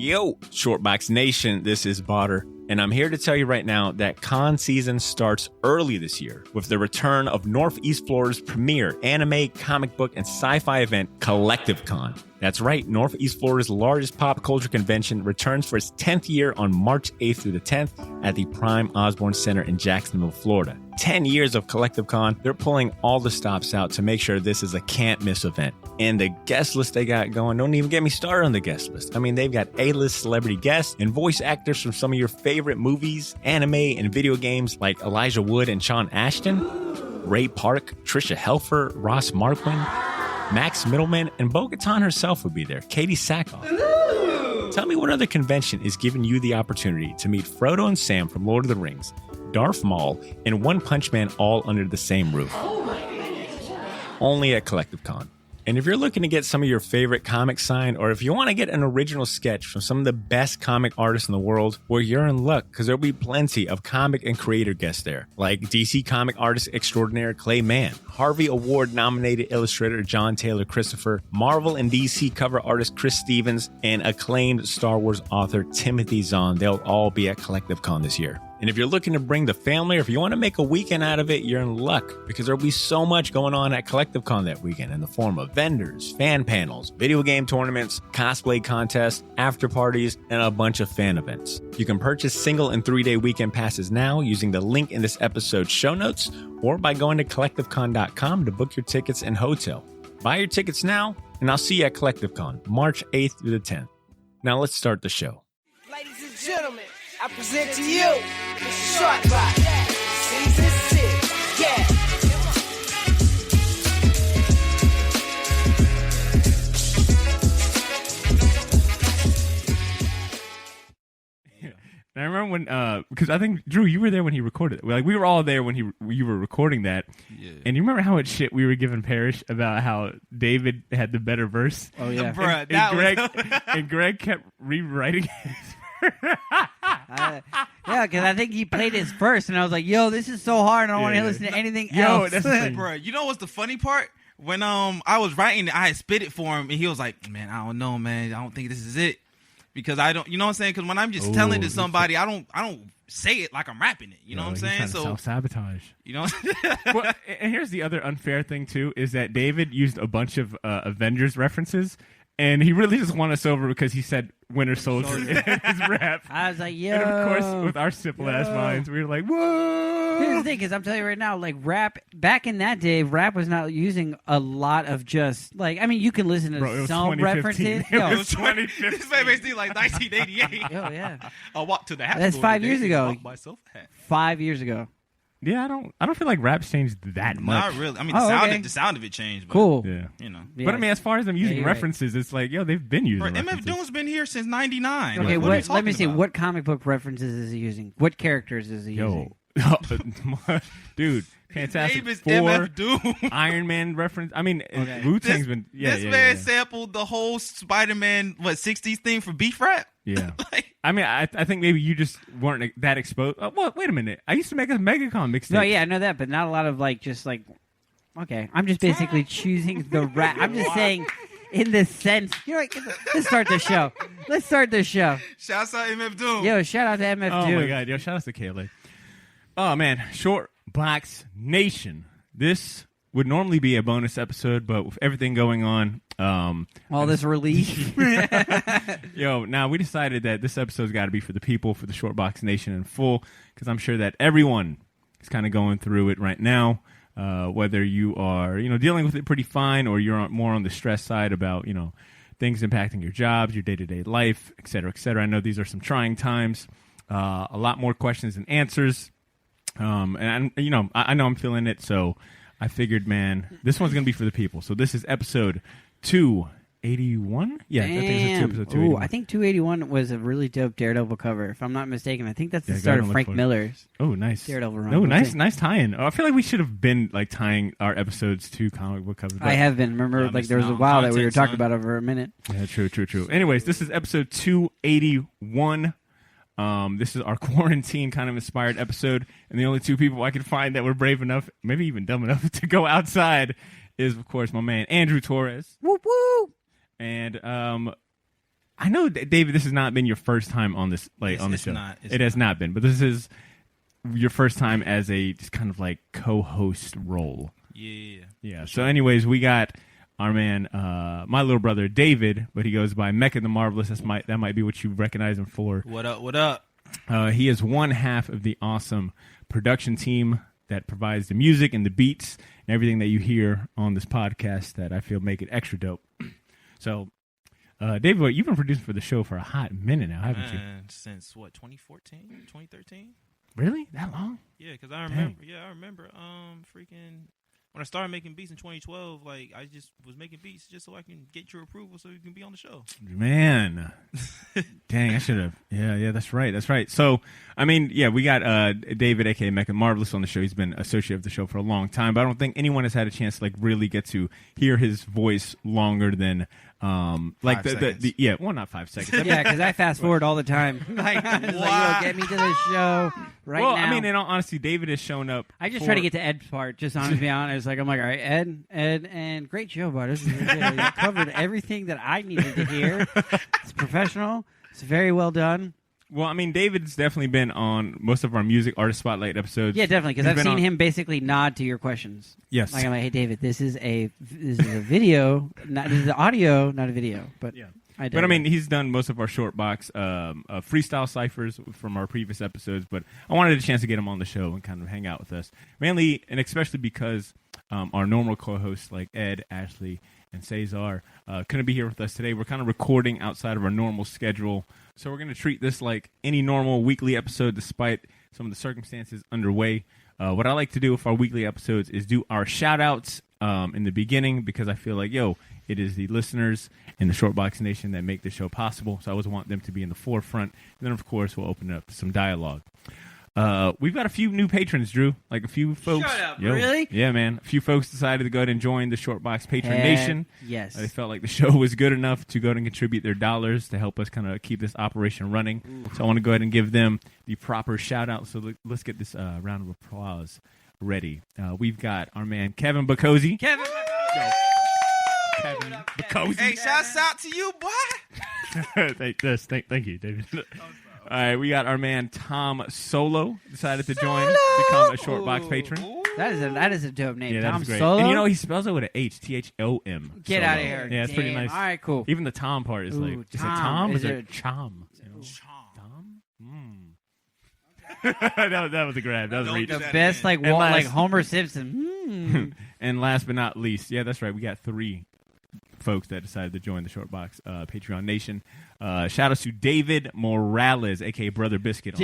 Yo, Shortbox Nation, this is Botter, and I'm here to tell you right now that con season starts early this year with the return of Northeast Florida's premier anime, comic book, and sci-fi event, Collective Con. That's right, Northeast Florida's largest pop culture convention returns for its 10th year on March 8th through the 10th at the Prime Osborne Center in Jacksonville, Florida. 10 years of Collective Con, they're pulling all the stops out to make sure this is a can't-miss event. And the guest list they got going, don't even get me started on the guest list. I mean, they've got A-list celebrity guests and voice actors from some of your favorite movies, anime, and video games like Elijah Wood and Sean Ashton, Ray Park, Trisha Helfer, Ross Marquand, Max Middleman, and Bo-Katan herself will be there, Katie Sackhoff. Tell me what other convention is giving you the opportunity to meet Frodo and Sam from Lord of the Rings, Darth Maul, and One Punch Man all under the same roof. Only at Collective Con. And if you're looking to get some of your favorite comics signed, or if you want to get an original sketch from some of the best comic artists in the world, well, you're in luck, because there'll be plenty of comic and creator guests there, like DC comic artist extraordinaire Clay Mann, Harvey Award-nominated illustrator John Taylor Christopher, Marvel and DC cover artist Chris Stevens, and acclaimed Star Wars author Timothy Zahn. They'll all be at Collective Con this year. And if you're looking to bring the family, or if you want to make a weekend out of it, you're in luck, because there'll be so much going on at Collective Con that weekend in the form of vendors, fan panels, video game tournaments, cosplay contests, after parties, and a bunch of fan events. You can purchase single and 3-day weekend passes now using the link in this episode's show notes, or by going to collectivecon.com to book your tickets and hotel. Buy your tickets now, and I'll see you at Collective Con, March 8th through the 10th. Now let's start the show. Ladies and gentlemen, I present to you Mr. Shortbox, Season 6, yeah. I remember when, because I think, Drew, you were there when he recorded it. Like, we were all there when you were recording that. Yeah. And you remember how much shit we were giving Parrish about how David had the better verse? Oh, yeah. And Greg kept rewriting it. Yeah, because I think he played his first, and I was like, yo, this is so hard, I don't want to listen to anything else. That's the thing. Bro, you know what's the funny part? When I was writing, I had spit it for him, and he was like, man, I don't know, man. I don't think this is it. Because I don't, you know what I'm saying? Because when I'm just telling to somebody, I don't say it like I'm rapping it. You know what I'm saying? So self-sabotage. You know? Well, and here's the other unfair thing, too, is that David used a bunch of Avengers references. And he really just won us over because he said Winter Soldier in his rap. I was like, yo. And of course, with our simple-ass minds, we were like, whoa. Here's the thing, because I'm telling you right now, like, rap, back in that day, rap was not using a lot of just, like, I mean, you can listen to some references. It was 2015. This may basically like 1988. Yo, yeah. I walked to the house. That's 5 years ago. Myself. 5 years ago. Yeah, I don't feel like rap's changed that much. Not really. I mean, the sound of it changed. But, cool. Yeah. You know. Yeah. But I mean, as far as them using references, it's like, yo, they've been using references. MF Doom's been here since 99. Okay, like, let me see. What comic book references is he using? What characters is he using? Dude, Fantastic His Four, name is MF Doom. Iron Man reference. I mean, Okay. Wu-Tang's been... This man sampled the whole Spider-Man, 60s thing for Beef Rap? Yeah. I mean, I think maybe you just weren't that exposed. Well, wait a minute. I used to make a Megacon mixtape. No, yeah, I know that, but not a lot of, like, just, like... Okay, I'm just basically choosing the rap. I'm just saying... In the sense, you know, like, let's start the show. Shouts out MF Doom. Yo, shout out to MF Doom. Oh my God, yo, shout out to Kayla. Oh man, Short Box Nation. This would normally be a bonus episode, but with everything going on, all this relief. Yo, now we decided that this episode's got to be for the people, for the Short Box Nation in full, because I'm sure that everyone is kind of going through it right now. Whether you are, dealing with it pretty fine, or you're more on the stress side about, things impacting your jobs, your day-to-day life, et cetera, et cetera. I know these are some trying times. A lot more questions than answers. And I know I'm feeling it, so I figured, man, this one's going to be for the people. So this is episode 281? Yeah, Damn. I think it's episode 281. Ooh, I think 281 was a really dope Daredevil cover, if I'm not mistaken. I think that's the start of Frank Miller's Daredevil run. Oh, nice tie-in. Oh, I feel like we should have been like tying our episodes to comic book covers. I have been. Remember, there was a while that we were talking about over a minute. Yeah, true. Anyways, this is episode 281. This is our quarantine kind of inspired episode, and the only two people I could find that were brave enough, maybe even dumb enough, to go outside is, of course, my man Andrew Torres. Whoop whoop. And I know, David, this has not been your first time on this, on the show. It has not been, but this is your first time as a just kind of like co-host role. Yeah. So, anyways, we got our man, my little brother David, but he goes by Mecca the Marvelous. That might be what you recognize him for. What up? What up? He is one half of the awesome production team that provides the music and the beats and everything that you hear on this podcast that I feel make it extra dope. So, David, you've been producing for the show for a hot minute now, haven't you? Since what, 2014, 2013? Really? That long? Yeah, because I remember. Dang. Yeah, I remember. Freaking. When I started making beats in 2012, like I just was making beats just so I can get your approval so you can be on the show. Man, dang, I should have. Yeah, that's right. So, I mean, yeah, we got David, aka Mecca Marvelous, on the show. He's been associate of the show for a long time, but I don't think anyone has had a chance to like really get to hear his voice longer than like not 5 seconds. Yeah, because I fast forward all the time. Like, I'm just like, yo, get me to the show now. I mean, in all honesty, David has shown up. I just try to get to Ed's part, just honestly be honest. Like, I'm like, all right, Ed, and great show, bud. This is really good. You covered everything that I needed to hear. It's professional. It's very well done. Well, I mean, David's definitely been on most of our music artist spotlight episodes. Yeah, definitely, because I've seen him basically nod to your questions. Yes, like I'm like, hey, David, this is a video, this is audio, not a video. But yeah, I mean, he's done most of our short box freestyle ciphers from our previous episodes. But I wanted a chance to get him on the show and kind of hang out with us, mainly and especially because our normal co-hosts like Ed, Ashley, and Cesar couldn't be here with us today. We're kind of recording outside of our normal schedule. So we're going to treat this like any normal weekly episode despite some of the circumstances underway. What I like to do with our weekly episodes is do our shout-outs in the beginning because I feel like, it is the listeners in the Shortbox Nation that make the show possible. So I always want them to be in the forefront. And then, of course, we'll open it up to some dialogue. We've got a few new patrons, Drew. Like a few folks. Shut up, really? Yeah, man. A few folks decided to go ahead and join the Shortbox Patron Nation. Yes. They felt like the show was good enough to go ahead and contribute their dollars to help us kind of keep this operation running. Ooh. So I want to go ahead and give them the proper shout out. So let's get this round of applause ready. We've got our man Kevin Bacozy. Kevin Bacozy. Hey, shouts out to you, boy. Thank you, David. All right, we got our man Tom Solo decided to become a Shortbox patron. That is a dope name. Yeah, Tom that's great. Solo. And he spells it with an H, Thom. Get out of here. Yeah, it's pretty nice. All right, cool. Even the Tom part is like, is it Tom or is it Chom? Tom? that was a grab. That was reach. The best, like Homer Simpson. And last but not least, yeah, that's right. We got 3 folks that decided to join the Shortbox Patreon Nation. Shout out to David Morales, aka Brother Biscuit.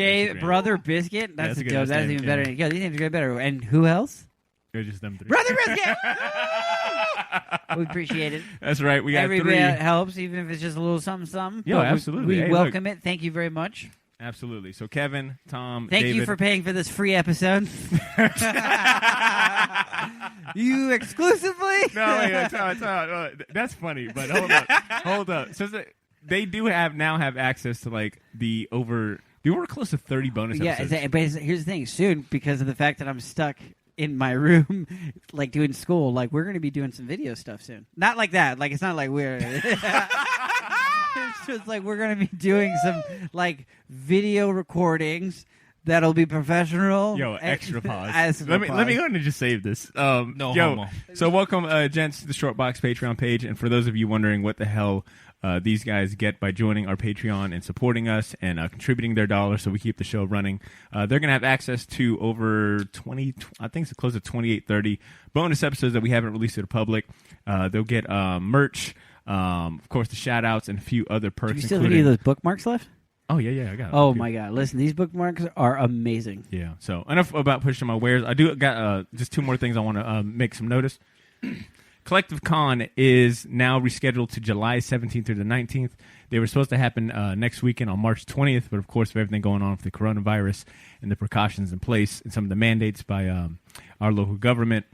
Brother Biscuit? That's a dope. That's even better. Yeah, these names are way better. And who else? They're just them 3. Brother Biscuit! We appreciate it. That's right. We got Every 3. bit helps, even if it's just a little something. Yeah, absolutely. We welcome it. Thank you very much. Absolutely. So Kevin, Tom, Thank David. you for paying for this free episode. You exclusively? No, that's funny, but hold up. So they do now have access to like the over close to 30 bonus episodes. Yeah, but here's the thing. Soon, because of the fact that I'm stuck in my room, like doing school, like we're going to be doing some video stuff soon. Not like that. Like it's not like we're... It's just like we're going to be doing some like video recordings that'll be professional. Yo, extra pause. Let me go ahead and just save this. Homo. So welcome, gents, to the Shortbox Patreon page. And for those of you wondering what the hell these guys get by joining our Patreon and supporting us and contributing their dollars so we keep the show running, they're going to have access to over 20, I think it's close to 28, 30 bonus episodes that we haven't released to the public. They'll get merch. Of course, the shout-outs and a few other perks. Do you still have any of those bookmarks left? Oh, yeah, I got it. Oh, my God. Listen, these bookmarks are amazing. Yeah, so enough about pushing my wares. I do got just 2 more things I want to make some notice. Collective Con is now rescheduled to July 17th through the 19th. They were supposed to happen next weekend on March 20th, but of course, with everything going on with the coronavirus and the precautions in place and some of the mandates by our local government,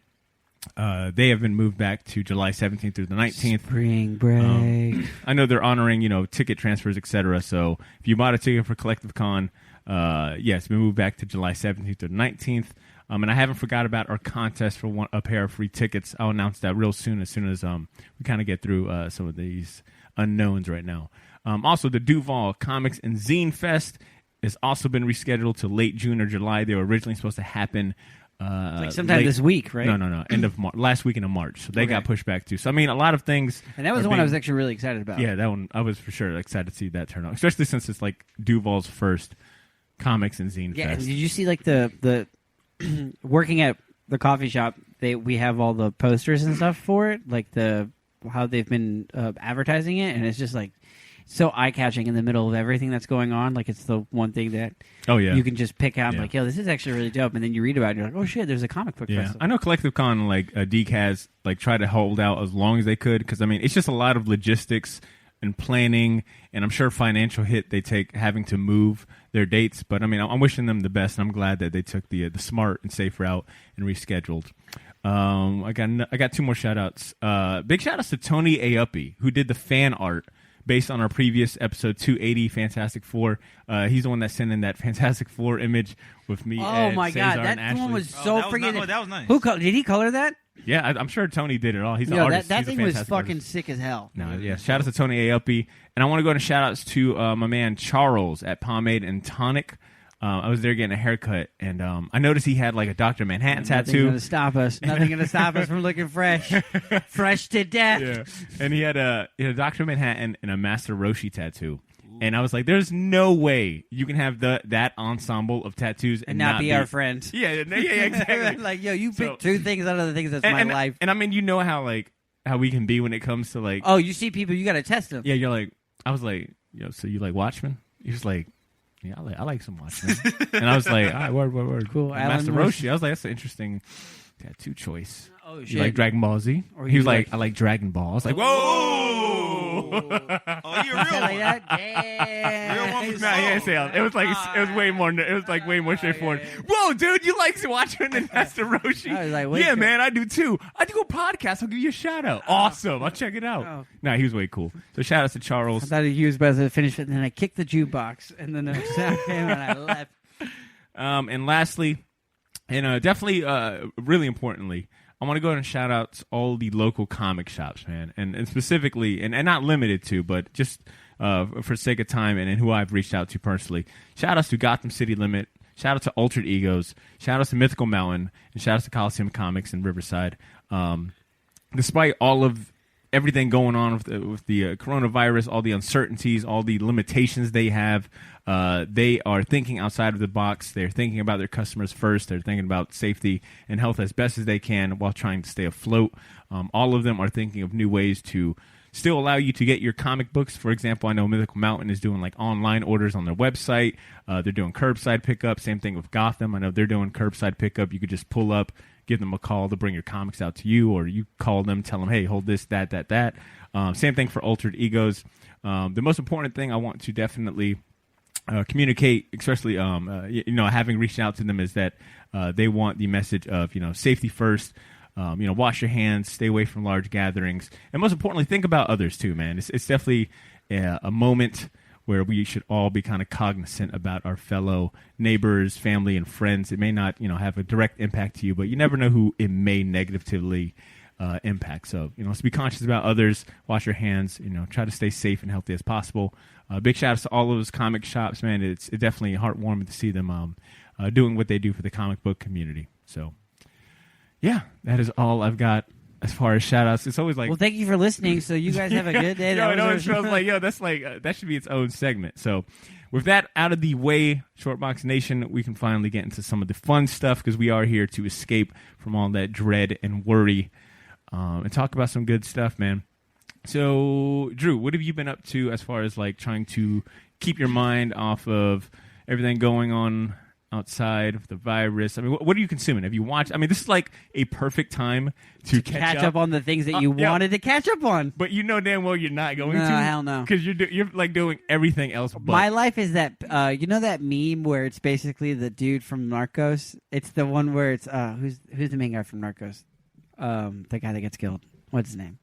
they have been moved back to July 17th through the 19th. Spring break. I know they're honoring, ticket transfers, etc. So if you bought a ticket for Collective Con, it's been moved back to July 17th through the 19th. And I haven't forgot about our contest for a pair of free tickets. I'll announce that real soon as we kind of get through some of these unknowns right now. Also, the Duval Comics and Zine Fest has also been rescheduled to late June or July. They were originally supposed to happen like sometime this week, right? No. End of last weekend of March. So they got pushed back too. So I mean, a lot of things. And that was the one I was actually really excited about. Yeah, that one I was for sure excited to see that turn out, especially since it's like Duval's first comics and zine Yeah, fest. and did you see like the working at the coffee shop? We have all the posters and stuff for it, like how they've been advertising it, and it's just like so eye catching in the middle of everything that's going on. Like it's the one thing that you can just pick out. Yeah. Like, yo, this is actually really dope, and then you read about it, and you're like, oh shit, there's a comic book festival. I know Collective Con like Deke has like tried to hold out as long as they could because I mean it's just a lot of logistics and planning, and I'm sure financial hit they take having to move their dates. But I mean, I'm wishing them the best, and I'm glad that they took the smart and safe route and rescheduled. I got two more shout outs. Big shout outs to Tony Aopi, who did the fan art based on our previous episode 280 Fantastic Four. He's the one that sent in that Fantastic Four image with me. Oh Ed, my Cesar, god, and that Ashley. one was so freaking. That was nice. Did he color that? Yeah, I'm sure Tony did it all. He's the Yo, artist. that He's a thing was fantastic fucking artist. sick as hell. No, yeah. Shout out to Tony Aopi. And I want to go into shout outs to my man Charles at Pomade and Tonic. I was there getting a haircut, and I noticed he had like a Dr. Manhattan Nothing's tattoo. gonna stop us. Nothing gonna stop us from looking fresh, fresh to death. Yeah, and he had a Dr. Manhattan and a Master Roshi tattoo. And I was like, "There's no way you can have that ensemble of tattoos And not be our friend. Yeah, exactly. Like, yo, you So- picked two things out of the things that's my life. And I mean, you know how we can be when it comes to like. Oh, you see people, you gotta test them. Yeah, you're like, I was like, yo, so you like Watchmen? He was like, yeah, I like some Watchmen. And I was like, all right, word. Cool. And Master Roshi. I was like, that's an interesting tattoo choice. Oh shit. You like Dragon Ball Z? Or He you was like, like- I like Dragon Ball. I was like, whoa! Oh, you're a real Like one. that? Damn. Real one. Nah, yeah, say it was like it was way more. It was like way more straightforward. Whoa, dude, you like Watchmen and Master Roshi? I was like, wait, yeah, co- man, I do too. I do a podcast. I'll give you a shout out. Awesome, I'll check it out. Oh. Nah, he was way cool. So shout out to I Charles. thought he was about to finish it, and then I kicked the jukebox, and then the sound came, and I left. And lastly, and definitely, really importantly, I want to go ahead and shout out all the local comic shops, man, and specifically, and not limited to, but just for sake of time and who I've reached out to personally. Shout outs to Gotham City Limit. Shout out to Altered Egos. Shout outs to Mythical Mountain. And shout outs to Coliseum Comics in Riverside. Despite all of everything going on with the coronavirus, all the uncertainties, all the limitations they have, they are thinking outside of the box. They're thinking about their customers first. They're thinking about safety and health as best as they can while trying to stay afloat. All of them are thinking of new ways to still allow you to get your comic books. For example, I know Mythical Mountain is doing like online orders on their website. They're doing curbside pickup. Same thing with Gotham. I know they're doing curbside pickup. You could just pull up, give them a call to bring your comics out to you, or you call them, tell them, hey, hold this, that. Same thing for Altered Egos. The most important thing I want to definitely communicate, especially having reached out to them, is that they want the message of safety first. Wash your hands, stay away from large gatherings, and most importantly, think about others too, man. It's definitely a moment where we should all be kind of cognizant about our fellow neighbors, family, and friends. It may not, have a direct impact to you, but you never know who it may negatively impact. So, let's be conscious about others. Wash your hands. Try to stay safe and healthy as possible. Big shout outs to all of those comic shops, man. It's definitely heartwarming to see them doing what they do for the comic book community. So, yeah, that is all I've got as far as shout outs. It's always like, Well, thank you for listening. So you guys have a good day. it always feels like, that's like, that should be its own segment. So with that out of the way, Shortbox Nation, we can finally get into some of the fun stuff, because we are here to escape from all that dread and worry and talk about some good stuff, man. So, Drew, what have you been up to as far as like trying to keep your mind off of everything going on outside of the virus? I mean, what are you consuming? Have you watched? I mean, this is like a perfect time to catch up on the things that you wanted to catch up on. But you know damn well you're not going No, to. hell no. Because you're like doing everything else. But My life is that that meme where it's basically the dude from Narcos. It's the one where it's who's the main guy from Narcos? The guy that gets killed. What's his name?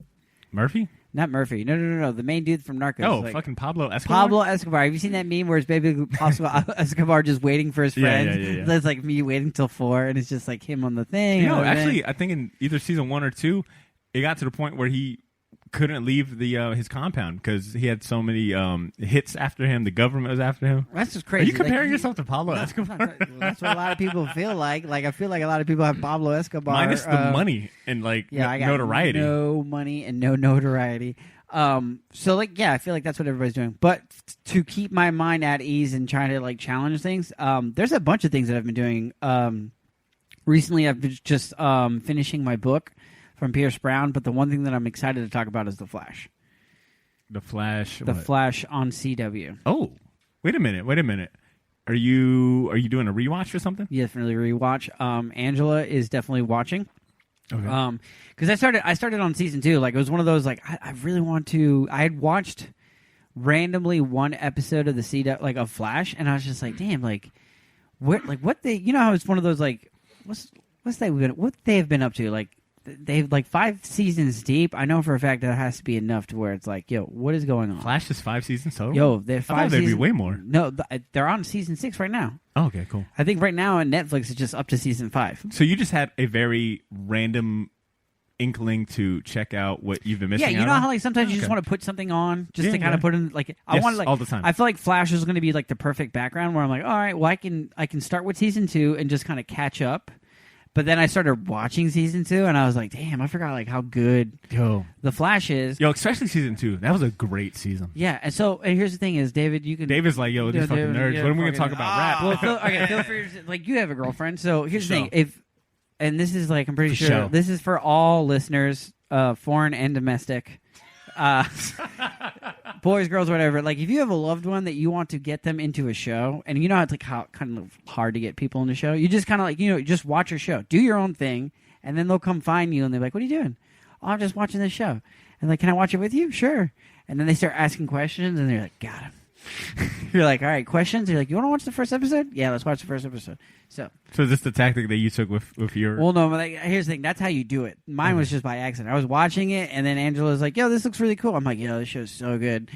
Murphy? Not Murphy. No. The main dude from Narcos. Oh, like, fucking Pablo Escobar. Pablo Escobar. Have you seen that meme where it's basically Pablo Escobar just waiting for his friends? Yeah. It's like me waiting till 4, and it's just like him on the thing. Actually, I think in either season 1 or 2, it got to the point where he couldn't leave the his compound because he had so many hits after him. The government was after him. That's just Are crazy. you comparing yourself to Pablo Escobar? Well, that's what a lot of people feel like. Like I feel like a lot of people have Pablo Escobar Minus the money and like I got notoriety. no money and no notoriety. So like I feel like that's what everybody's doing. But to keep my mind at ease and trying to like challenge things, there's a bunch of things that I've been doing. Recently, I've been just finishing my book from Pierce Brown, but the one thing that I'm excited to talk about is The Flash. The Flash. The Flash on CW. Oh, wait a minute. Are you doing a rewatch or something? You definitely rewatch. Angela is definitely watching. Okay. Because I started on season 2. Like it was one of those like I really want to. I had watched randomly one episode of the CW like of Flash, and I was just like, damn, like what they how it's one of those like what they have been up to like. They've like 5 seasons deep. I know for a fact that it has to be enough to where it's like, yo, what is going on? Flash is 5 seasons total? Yo, they're 5 I thought there'd seasons. be way more. No, they're on season 6 right now. Oh, okay, cool. I think right now on Netflix it's just up to season 5. So you just had a very random inkling to check out what you've been missing Yeah, you out know on? how like sometimes you just Okay. want to put something on just Yeah, to kind yeah. of put in like I Yes, want to like all the time. I feel like Flash is going to be like the perfect background where I'm like, all right, well I can start with season 2 and just kind of catch up. But then I started watching season 2 and I was like, damn, I forgot like how good the Flash is. Yo, especially season 2. That was a great season. Yeah, and here's the thing is, David, you can David's like, yo, these Yeah, fucking David, nerds. yeah, When are we going to fucking- talk about rap? Well, feel free to, like you have a girlfriend, so here's the For thing: and this is like I'm pretty For sure sure. this is for all listeners, foreign and domestic, boys, girls, whatever. Like if you have a loved one that you want to get them into a show, and you know it's like how kind of hard to get people into a show, you just kind of like just watch your show, do your own thing, and then they'll come find you and they're like, "What are you doing?" "Oh, I'm just watching this show." And like, "Can I watch it with you?" "Sure." And then they start asking questions, and they're like, "Got him." You're like, all right, questions? You're like, you want to watch the first episode? Yeah, let's watch the first episode. So is this the tactic that you took with your... well, no, but like, here's the thing. That's how you do it. Mine was just by accident. I was watching it, and then Angela's like, yo, this looks really cool. I'm like, yo, this show's so good.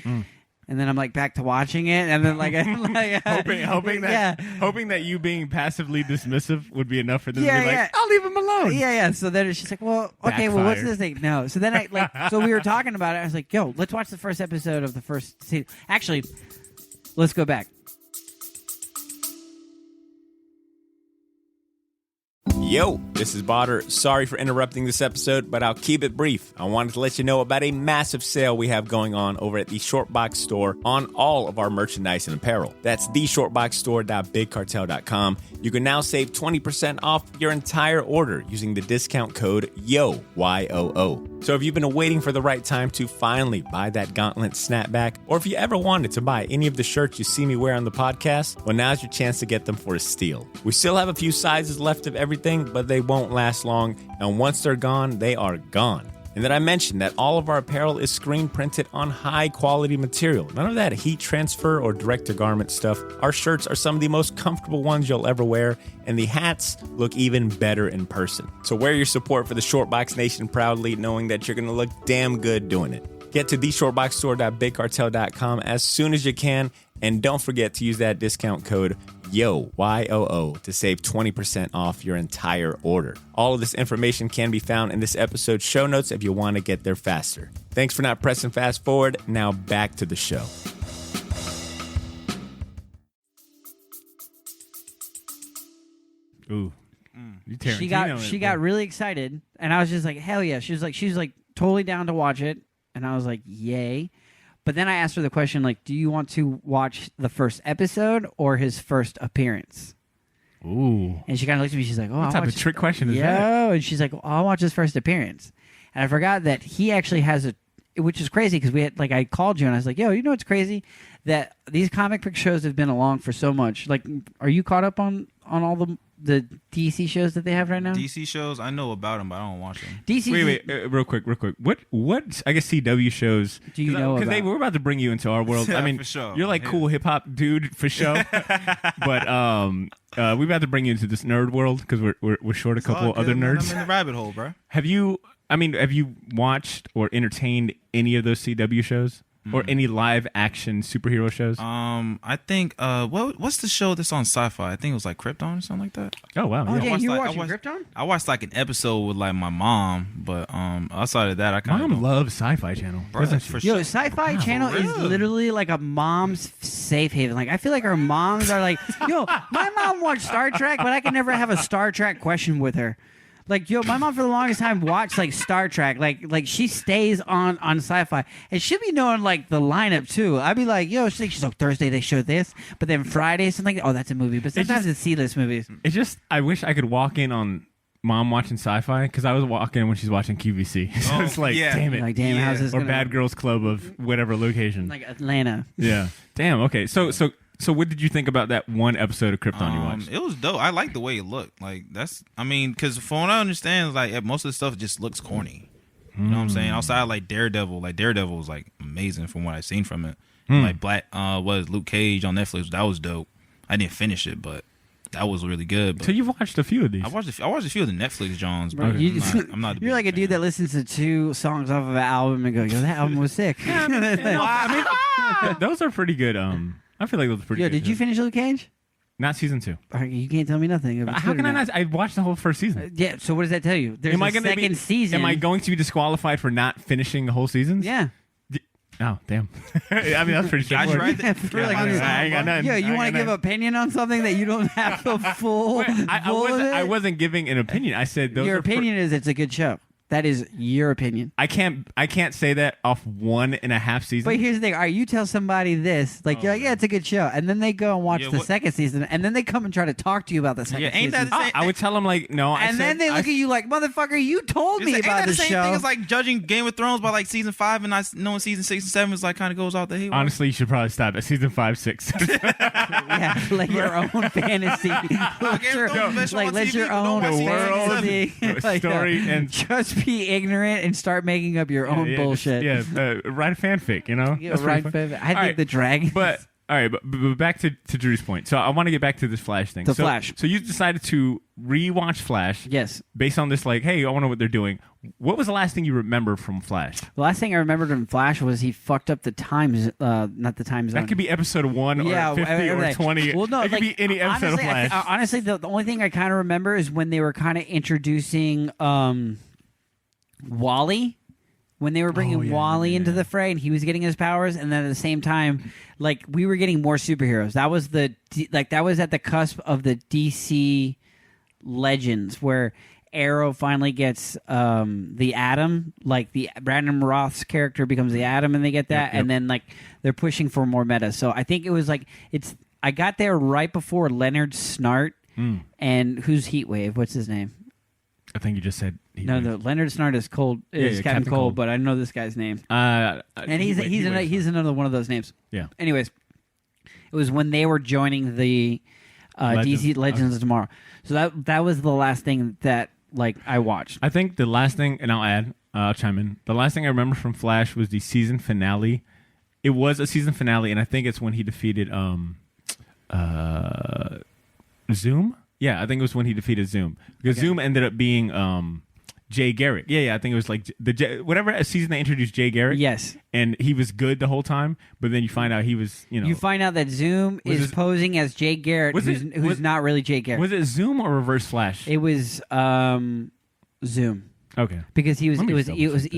And then I'm like back to watching it, and then like, hoping that you being passively dismissive would be enough for them to be like, I'll leave him alone. Yeah. So then she's like, well, okay, well, what's Backfired. this thing? No. So then so we were talking about it. I was like, yo, let's watch the first episode of the first season. Actually, let's go back. Yo, this is Botter. Sorry for interrupting this episode, but I'll keep it brief. I wanted to let you know about a massive sale we have going on over at the Shortbox store on all of our merchandise and apparel. That's theshortboxstore.bigcartel.com. You can now save 20% off your entire order using the discount code YOO, Y-O-O. So if you've been waiting for the right time to finally buy that gauntlet snapback, or if you ever wanted to buy any of the shirts you see me wear on the podcast, well, now's your chance to get them for a steal. We still have a few sizes left of everything, but they won't last long, and once they're gone, they are gone. And then I mentioned that all of our apparel is screen printed on high quality material. None of that heat transfer or direct to garment stuff. Our shirts are some of the most comfortable ones you'll ever wear, and the hats look even better in person. So wear your support for the Shortbox Nation proudly, knowing that you're going to look damn good doing it. Get to theshortboxstore.bigcartel.com as soon as you can, and don't forget to use that discount code YOO, Y-O-O, to save 20% off your entire order. All of this information can be found in this episode's show notes if you want to get there faster. Thanks for not pressing fast forward. Now back to the show. Ooh. You She Tarantino got really excited, and I was just like, hell yeah. She was like totally down to watch it, and I was like, yay. But then I asked her the question, like, do you want to watch the first episode or his first appearance? Ooh. And she kind of looked at me. She's like, "Oh, What type of trick question is Yo, that? and she's like, "Oh, I'll watch his first appearance." And I forgot that he actually has which is crazy because we had I called you and I was like, "Yo, you know what's crazy? That these comic book shows have been along for so much. Like, are you caught up on all the DC shows that they have right now? DC shows, I know about them, but I don't watch them. DC. Wait, real quick. What? I guess CW shows. Do you know Because about? we're about to bring you into our world. Yeah, I mean, for sure. you're like cool hip hop dude for sure. But we're about to bring you into this nerd world because we're short a couple other nerds. I'm in the rabbit hole, bro. Have you watched or entertained any of those CW shows? or any live action superhero shows? I think what's the show that's on Sci-Fi? I think it was like Krypton or something like that. Oh wow! Oh, yeah. yeah, watched, you were like- I watching watched- Krypton? I watched like an episode with like my mom, but outside of that, I kind of Mom loves Sci-Fi Channel. Doesn't she? for Yo, sure. Sci-Fi Channel is real? literally like a mom's safe haven. Like, I feel like our moms are like, yo, my mom watched Star Trek, but I can never have a Star Trek question with her. Like, yo, my mom for the longest time watched like Star Trek. Like she stays on Sci-Fi, and she'll be knowing like the lineup too. I'd be like, yo, she's like Thursday they show this, but then Friday something. Oh, that's a movie. But sometimes it's C-list movies. It's just I wish I could walk in on Mom watching Sci-Fi because I was walking in when she's watching QVC. So Oh, it's like, yeah. damn it. Like, damn, Yeah. how's this Or gonna Bad Girls Club of whatever location. like Atlanta? Yeah. Damn. Okay. So what did you think about that one episode of Krypton you watched? It was dope. I like the way it looked. Like because from what I understand, like most of the stuff just looks corny. You know what I'm saying? Outside of, like Daredevil was like amazing from what I've seen from it. Like Luke Cage on Netflix, that was dope. I didn't finish it, but that was really good. But So you've watched a few of these. I watched a few of the Netflix Johns, but Bro, you- I'm not. You're like a dude that listens to 2 songs off of an album and go, yo, that album was sick. Those are pretty good. I feel like those are pretty Yo, good. did you finish Luke Cage? Not season 2. You can't tell me nothing. If it's How good can or I not? I watched the whole first season. Yeah, so what does that tell you? There's a gonna second season. Am I going to be disqualified for not finishing the whole season? Yeah. Oh, damn. I mean, that's pretty Got you straightforward. right. For like, I ain't got nothing. yeah, you I want to ain't got give nothing. opinion on something that you don't have the full. I wasn't giving an opinion. I said those Your are opinion is it's a good show. That is your opinion. I can't say that off 1.5 seasons. But here's the thing: all right, you tell somebody this, like you're like, yeah, it's a good show, and then they go and watch Yeah, the what- second season, and then they come and try to talk to you about the second Yeah, ain't that season. the same? I would tell them like, no. And then they look at you like, motherfucker, you told me Ain't about that the the same show. thing as like judging Game of Thrones by like season 5 and not knowing season 6 and 7 is like kind of goes out the haywire? Honestly, you should probably stop at season 5, 6. Yeah, like your own fantasy. Let your, Thrones best show like on let TV, your but don't own watch season fantasy like, story and- just be ignorant and start making up your own bullshit. Write a fanfic, you know? Yeah, That's right. pretty fun. I think All right, the dragon. But all right, but back to Drew's point. So I want to get back to this Flash thing. The So- Flash. So you decided to rewatch Flash. Yes. Based on this, like, hey, I wonder what they're doing. What was the last thing you remember from Flash? The last thing I remembered in Flash was he fucked up the times, not the time zone. That could be episode 1 or 50 or 20. Well, no, it could like, be any episode honestly, of Flash. Honestly, the only thing I kind of remember is when they were kind of introducing Wally. When they were bringing Wally into the fray and he was getting his powers, and then at the same time, like we were getting more superheroes. That was that was at the cusp of the DC Legends where Arrow finally gets the Atom, like the Brandon Roth's character becomes the Atom, and they get that, and then like they're pushing for more meta. So I think it was like I got there right before Leonard Snart and who's Heatwave? What's his name? I think you just said. No, Leonard Snart is Captain Captain Cold, Cold. but I know this guy's name. And And he's another one of those names. Yeah. Anyways, it was when they were joining the DC Legends of Tomorrow. So that was the last thing that like I watched. I think the last thing, and I'll chime in. The last thing I remember from Flash was the season finale. It was a season finale, and I think it's when he defeated Zoom. Yeah, I think it was when he defeated Zoom because Zoom ended up being Jay Garrick. Yeah, I think it was like whatever season they introduced Jay Garrick. Yes. And he was good the whole time, but then you find out he was, You find out that Zoom Was is it- posing as Jay Garrett, who's not really Jay Garrett. Was it Zoom or Reverse Flash? It was Zoom Okay. because he was Let me it was double-check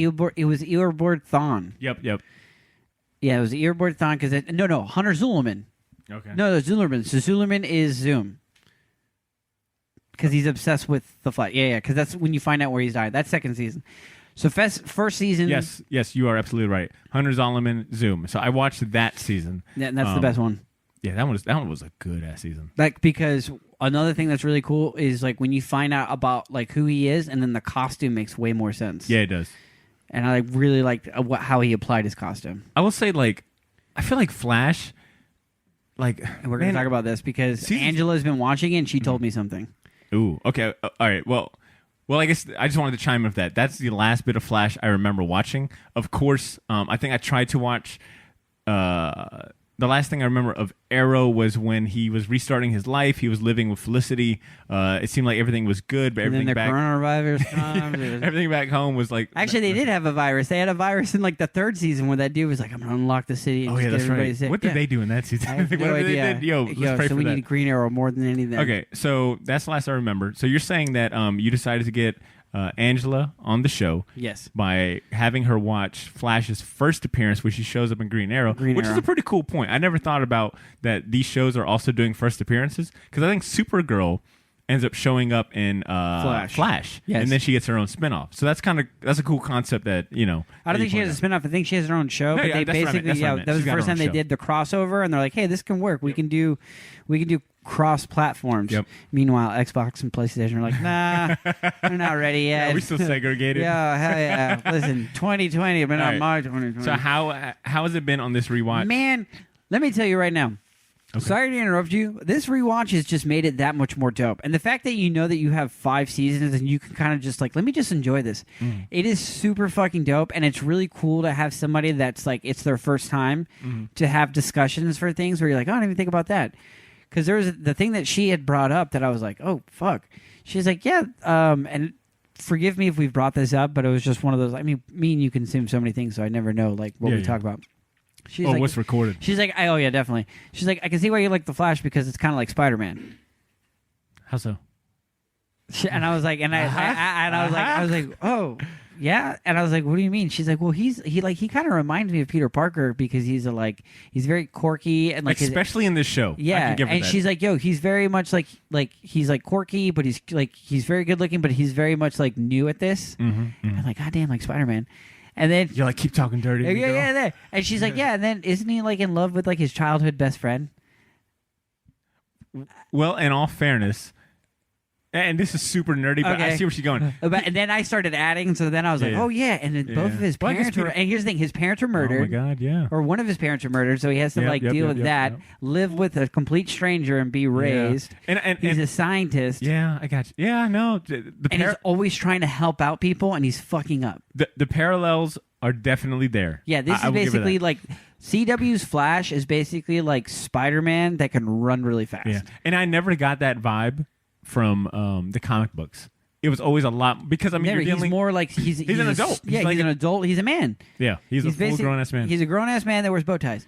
Earbord Thawne. Yep. Yeah, it was Earbord Thawne because no Hunter Zulerman. Okay. No, Zulerman. So Zulerman is Zoom. Because he's obsessed with the Flash. Yeah, because that's when you find out where he's died. That's second season. So first season. Yes, you are absolutely right. Hunter Zolomon, Zoom. So I watched that season. Yeah, and that's the best one. Yeah, that one was a good ass season. Like because another thing that's really cool is like when you find out about like who he is, and then the costume makes way more sense. Yeah, it does. And I really liked how he applied his costume. I will say, like, I feel like Flash, like, And we're gonna talk about this because Season- Angela's been watching it and she told me something. Ooh, okay, all right. Well, I guess I just wanted to chime in with that. That's the last bit of Flash I remember watching. Of course, I think I tried to watch the last thing I remember of Arrow was when he was restarting his life. He was living with Felicity. It seemed like everything was good, but And then everything the back coronavirus comes. everything back home was like Actually, they did have a virus. They had a virus in like the 3rd season where that dude was like, "I'm gonna unlock the city." And Oh just yeah, get that's everybody right. sick. What did Yeah. they do in that season? I have no Whatever idea. they did, let's pray so for we that. need Green Arrow more than anything. Okay, so that's the last I remember. So you're saying that you decided to get Angela on the show, Yes. by having her watch Flash's first appearance, which she shows up in Green Arrow, which is Arrow. a pretty cool point. I never thought about that. These shows are also doing first appearances because I think Supergirl ends up showing up in Flash, Yes. and then she gets her own spinoff. So that's a cool concept that I don't think she has a spinoff. I think she has her own show. No, But yeah, they that's what I meant. basically, That's what I yeah, meant. that was She's the got her first own time they show. did the crossover, and they're like, "Hey, this can work. We can do cross platforms." Yep. Meanwhile, Xbox and PlayStation are like, "Nah, we're not ready yet." Yeah, we still segregated. Yeah, hell yeah. Listen, 2020, but not All right. my 2020. So how has it been on this rewatch? Man, let me tell you right now. Sorry to interrupt you. This rewatch has just made it that much more dope. And the fact that you know that you have 5 seasons and you can kind of just like, let me just enjoy this. It is super fucking dope. And it's really cool to have somebody that's like, it's their first time to have discussions for things where you're like, oh, I didn't even think about that. Because there was the thing that she had brought up that I was like, oh, fuck. She's like, yeah. And forgive me if we've brought this up, but it was just one of those. I mean, me and you consume so many things, so I never know like what we talk about. She's like, what's recorded? She's like, oh yeah, definitely. She's like, I can see why you like the Flash because it's kind of like Spider-Man. How so? And I was like, I was like, oh yeah. And I was like, what do you mean? She's like, well, he kind of reminds me of Peter Parker because he's very quirky and like especially in this show. I yeah. can give her And that. she's like, yo, he's very much like he's like quirky, but he's very good looking, but he's very much like new at this. I'm like, God damn, like Spider-Man. And then you're like, keep talking dirty. yeah, to me, girl. yeah. And she's like, yeah. And then isn't he like in love with like his childhood best friend? Well, in all fairness, and this is super nerdy, but I Okay. see where she's going. And then I started adding, so then I was like, Yeah. oh yeah. And then both of his Well, I guess parents were. Peter- And here's the thing: his parents were murdered. Oh my god, yeah. Or one of his parents were murdered, so he has to Yep, like yep, deal yep, with yep, that, yep. live with a complete stranger, and be raised. And He's a scientist, yeah, I got you. Yeah, no, the and he's always trying to help out people, and he's fucking up. the parallels are definitely there. Yeah, this I is will give her basically that. like CW's Flash is basically like Spider-Man that can run really fast. Yeah, and I never got that vibe from the comic books. It was always a lot because I mean, Never, you're dealing. he's more like he's an a- adult. Yeah, He's like he's an adult. He's a man. yeah, he's a full basic- grown ass man. He's a grown ass man that wears bow ties.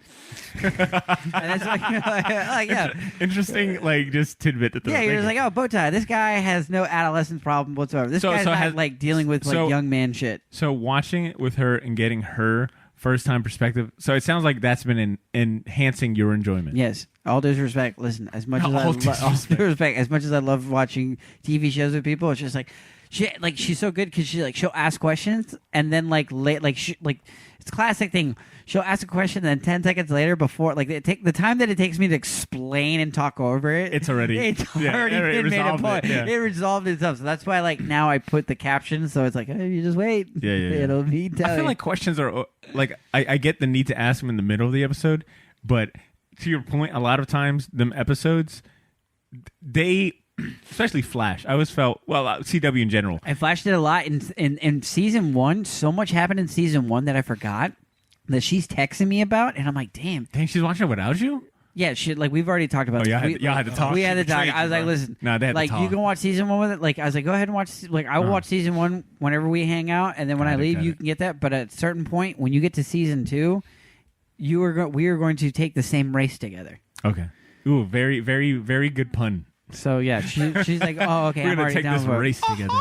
And that's like yeah. Interesting, like just tidbit to throw. Yeah, you're just Thank like, oh, bow tie. This guy has no adolescence problem whatsoever. This So- guy's so not has- like dealing with like so- young man shit. So watching it with her and getting her first time perspective. So it sounds like that's been enhancing your enjoyment. Yes, all due respect. Listen, as much as All due respect. as much as I love watching TV shows with people, it's just like she's so good because she'll ask questions and then it's a classic thing. She'll ask a question, and then 10 seconds later, before the time that it takes me to explain and talk over it, It's already been made a resolved point. it, yeah. It resolved itself. So that's why now I put the captions, so it's like, hey, you just wait. Yeah. It'll be I telling. feel like questions are like I get the need to ask them in the middle of the episode, but to your point, a lot of times them episodes, they, especially Flash, I always felt CW in general. And Flash did a lot in season 1. So much happened in season 1 that I forgot that she's texting me about, and I'm like, damn. Dang, she's watching it without you. Yeah, shit. Like we've already talked about. Oh, y'all this. had to talk? We had to talk. Betrayed I was you, like, bro. listen. No, they had to like talk. you can watch season 1 with it. Like I was like, go ahead and watch. Like I will watch season 1 whenever we hang out, and then when I leave, got you it. can get that. But at a certain point, when you get to season 2, we are going to take the same race together. Okay. Ooh, very, very, very good pun. So yeah, she's like, oh okay, We're I'm gonna already take down this for it. race together.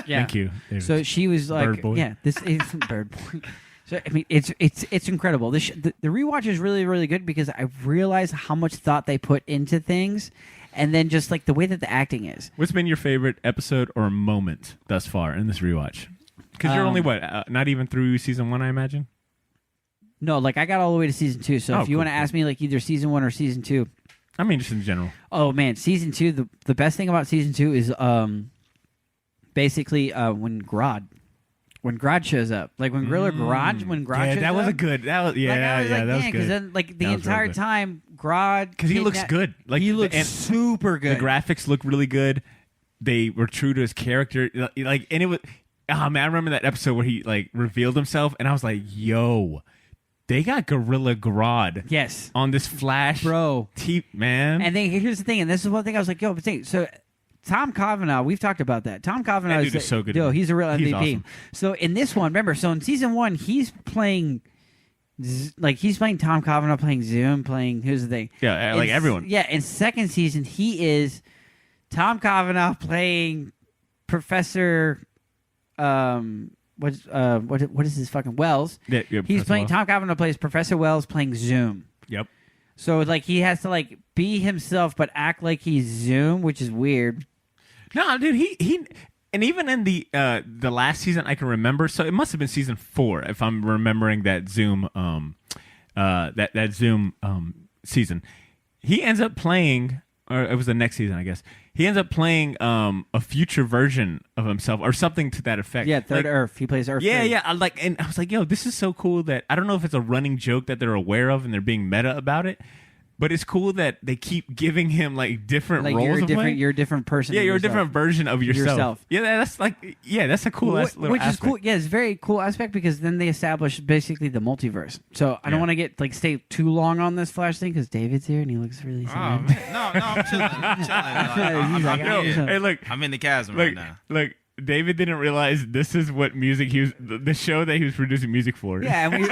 Thank you. David. So she was like, Bird boy. yeah, this is Bird Boy. So I mean, it's incredible. The rewatch is really, really good because I realized how much thought they put into things, and then just like the way that the acting is. What's been your favorite episode or moment thus far in this rewatch? Because you're only not even through season 1, I imagine. No, like I got all the way to season 2. So Oh, if you cool, want to ask me like either season 1 or season 2, I mean, just in general. oh man, season 2. The best thing about season 2 is basically when Grodd shows up, like when Grodd Yeah, shows that was up, a good. That was like, I was like, that was damn, good. then like the That was real entire good. time Grodd, Because he looks good. Like he looks and super good. The graphics look really good. They were true to his character. Like, and it was. Oh man, I remember that episode where he like revealed himself, and I was like, "Yo, they got Gorilla Grodd Yes. on this Flash Bro. man. And then here's the thing, and this is one thing I was like, yo, but see, so Tom Kavanagh, we've talked about that. Tom Kavanagh That dude is so good. Yo, he's a real He's MVP. awesome. So in this one, remember, so in season 1, he's playing Tom Kavanagh playing Zoom, here's the thing. Yeah, like everyone. Yeah, in second season, he is Tom Kavanagh playing Professor what is his fucking Wells? Yeah, He's Professor playing Wells. Tom Kavanagh plays Professor Wells playing Zoom. Yep. So like he has to like be himself but act like he's Zoom, which is weird. No, dude, he and even in the last season I can remember, so it must have been season 4 if I'm remembering that Zoom that Zoom season. He ends up playing, or it was the next season, I guess. He ends up playing a future version of himself or something to that effect. Yeah, Third Like, Earth. He plays Earth. Yeah, 3. yeah. And I was like, yo, this is so cool that I don't know if it's a running joke that they're aware of and they're being meta about it, but it's cool that they keep giving him like different Like roles. you're a different person. Yeah, than you're yourself. a different version of yourself. Yeah, that's that's a cool ass little Which is aspect. cool. Yeah, it's a very cool aspect because then they establish basically the multiverse. So I don't want to get stay too long on this Flash thing because David's here and he looks really Oh, sad. man. No, I'm chilling. He's like, Yo, I'm hey, look, I'm in the chasm look, right now. look. David didn't realize this is what music he was the show that he was producing music for. Yeah, and we.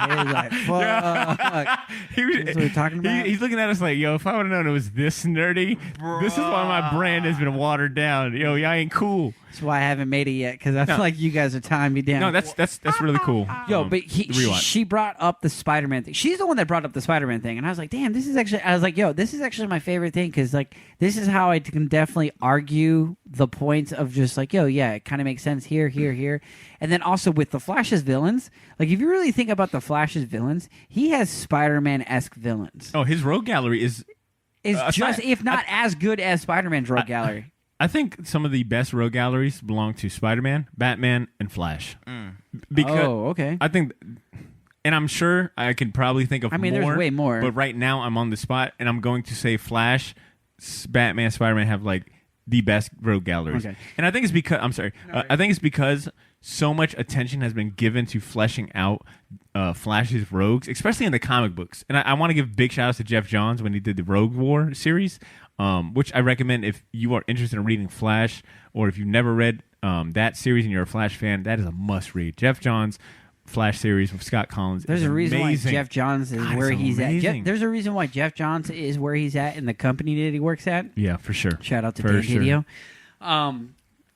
He was like, fuck. He was, That's what we're talking about? He's looking at us like, yo, if I would have known it was this nerdy, this is why my brand has been watered down. Yo, y'all ain't cool. That's why I haven't made it yet because I feel like you guys are tying me down. No, that's really cool. Yo, but the rewatch. she brought up the Spider-Man thing. She's the one that brought up the Spider-Man thing, and I was like, damn, this is actually. I was like, yo, this is actually my favorite thing because like this is how I can definitely argue the points of just like, yo, yeah, it kind of makes sense here, and then also with the Flash's villains. Like, if you really think about the Flash's villains, he has Spider-Man-esque villains. Oh, his rogue gallery is Just if not as good as Spider-Man's rogue gallery. I think some of the best rogue galleries belong to Spider-Man, Batman, and Flash. Because Oh, okay. I think, and I'm sure I could probably think of I mean, more. there's way more. But right now, I'm on the spot, and I'm going to say Flash, Batman, Spider-Man have like the best rogue galleries. Okay. And I think it's because I think it's because so much attention has been given to fleshing out Flash's rogues, especially in the comic books. And I want to give big shout outs to Jeff Johns when he did the Rogue War series, which I recommend if you are interested in reading Flash or if you've never read that series and you're a Flash fan. That is a must read. Jeff Johns' Flash series with Scott Collins. There's is a reason amazing. why Jeff Johns is God, where it's he's amazing. at. There's a reason why Jeff Johns is where he's at in the company that he works at. Yeah, for sure. Shout out to For Dan sure. Didio.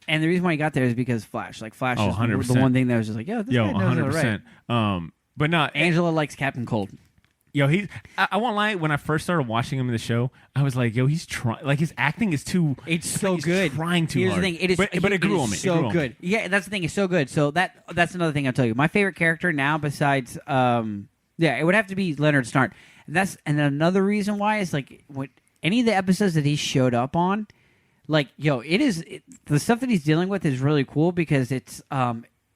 And the reason why he got there is because Flash. Like Flash Oh, is 100%. the one thing that was just like, yo, this guy knows it right. 100%. But no, Angela likes Captain Cold. yo, I won't lie. When I first started watching him in the show, I was like, yo, he's trying. Like his acting is too. It's so he's good. Trying too Here's hard. the thing. It is, but it grew on me. So it grew on good. Me. Yeah, that's the thing. It's so good. So that's another thing I'll tell you. My favorite character now, besides, it would have to be Leonard Snart. And another reason why is like when any of the episodes that he showed up on, like yo, the stuff that he's dealing with is really cool because it's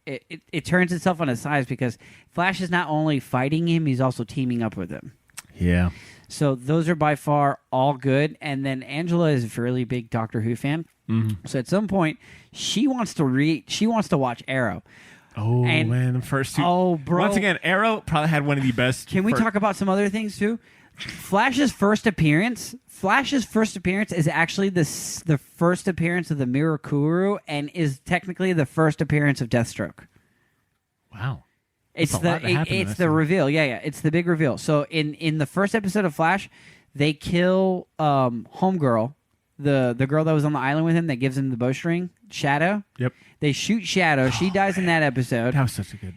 it turns itself on its sides because Flash is not only fighting him, he's also teaming up with him. Yeah. So those are by far all good. And then Angela is a really big Doctor Who fan. Mm-hmm. So at some point, she wants to watch Arrow. Oh And- man, the first two. Oh, bro. Once again, Arrow probably had one of the best. Can we talk about some other things too? Flash's first appearance is actually the first appearance of the Mirakuru and is technically the first appearance of Deathstroke. Wow. It's That's a lot that happened in it's that the series. reveal. Yeah. It's the big reveal. So in the first episode of Flash, they kill Homegirl, the girl that was on the island with him that gives him the bowstring, Shadow. Yep. They shoot Shadow. She dies in that episode. That was such a good.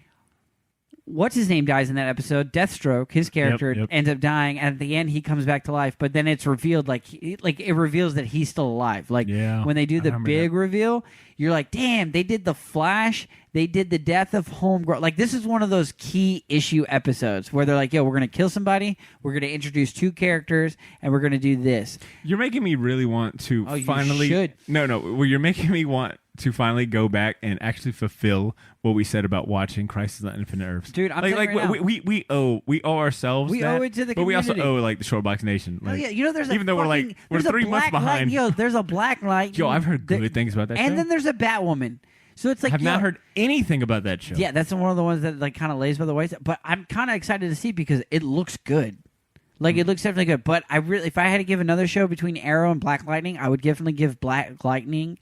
What's his name dies in that episode? Deathstroke, his character, Yep. ends up dying, and at the end he comes back to life. But then it's revealed it reveals that he's still alive. Like Yeah, when they do I the remember big that. reveal, you're like, damn, they did the Flash, they did the death of Homegirl. Like this is one of those key issue episodes where they're like, yo, we're gonna kill somebody, we're gonna introduce two characters, and we're gonna do this. You're making me really want to Oh, you finally. should. No. Well, you're making me want to finally go back and actually fulfill what we said about watching Crisis on Infinite Earths. Dude, I'm like, telling you like right we owe ourselves. We that, owe it to the but we also community. owe like the Shortbox Nation. Oh Like, yeah, you know there's even though we're there's 3 months black light- behind. Yo, there's a black light. Yo, I've heard good things about that And show. then there's a Batwoman. So it's like have not heard anything about that show. Yeah, that's one of the ones that like kind of lays by the wayside. But I'm kind of excited to see because it looks good. Like it looks definitely good. But if I had to give another show between Arrow and Black Lightning, I would definitely give Black Lightning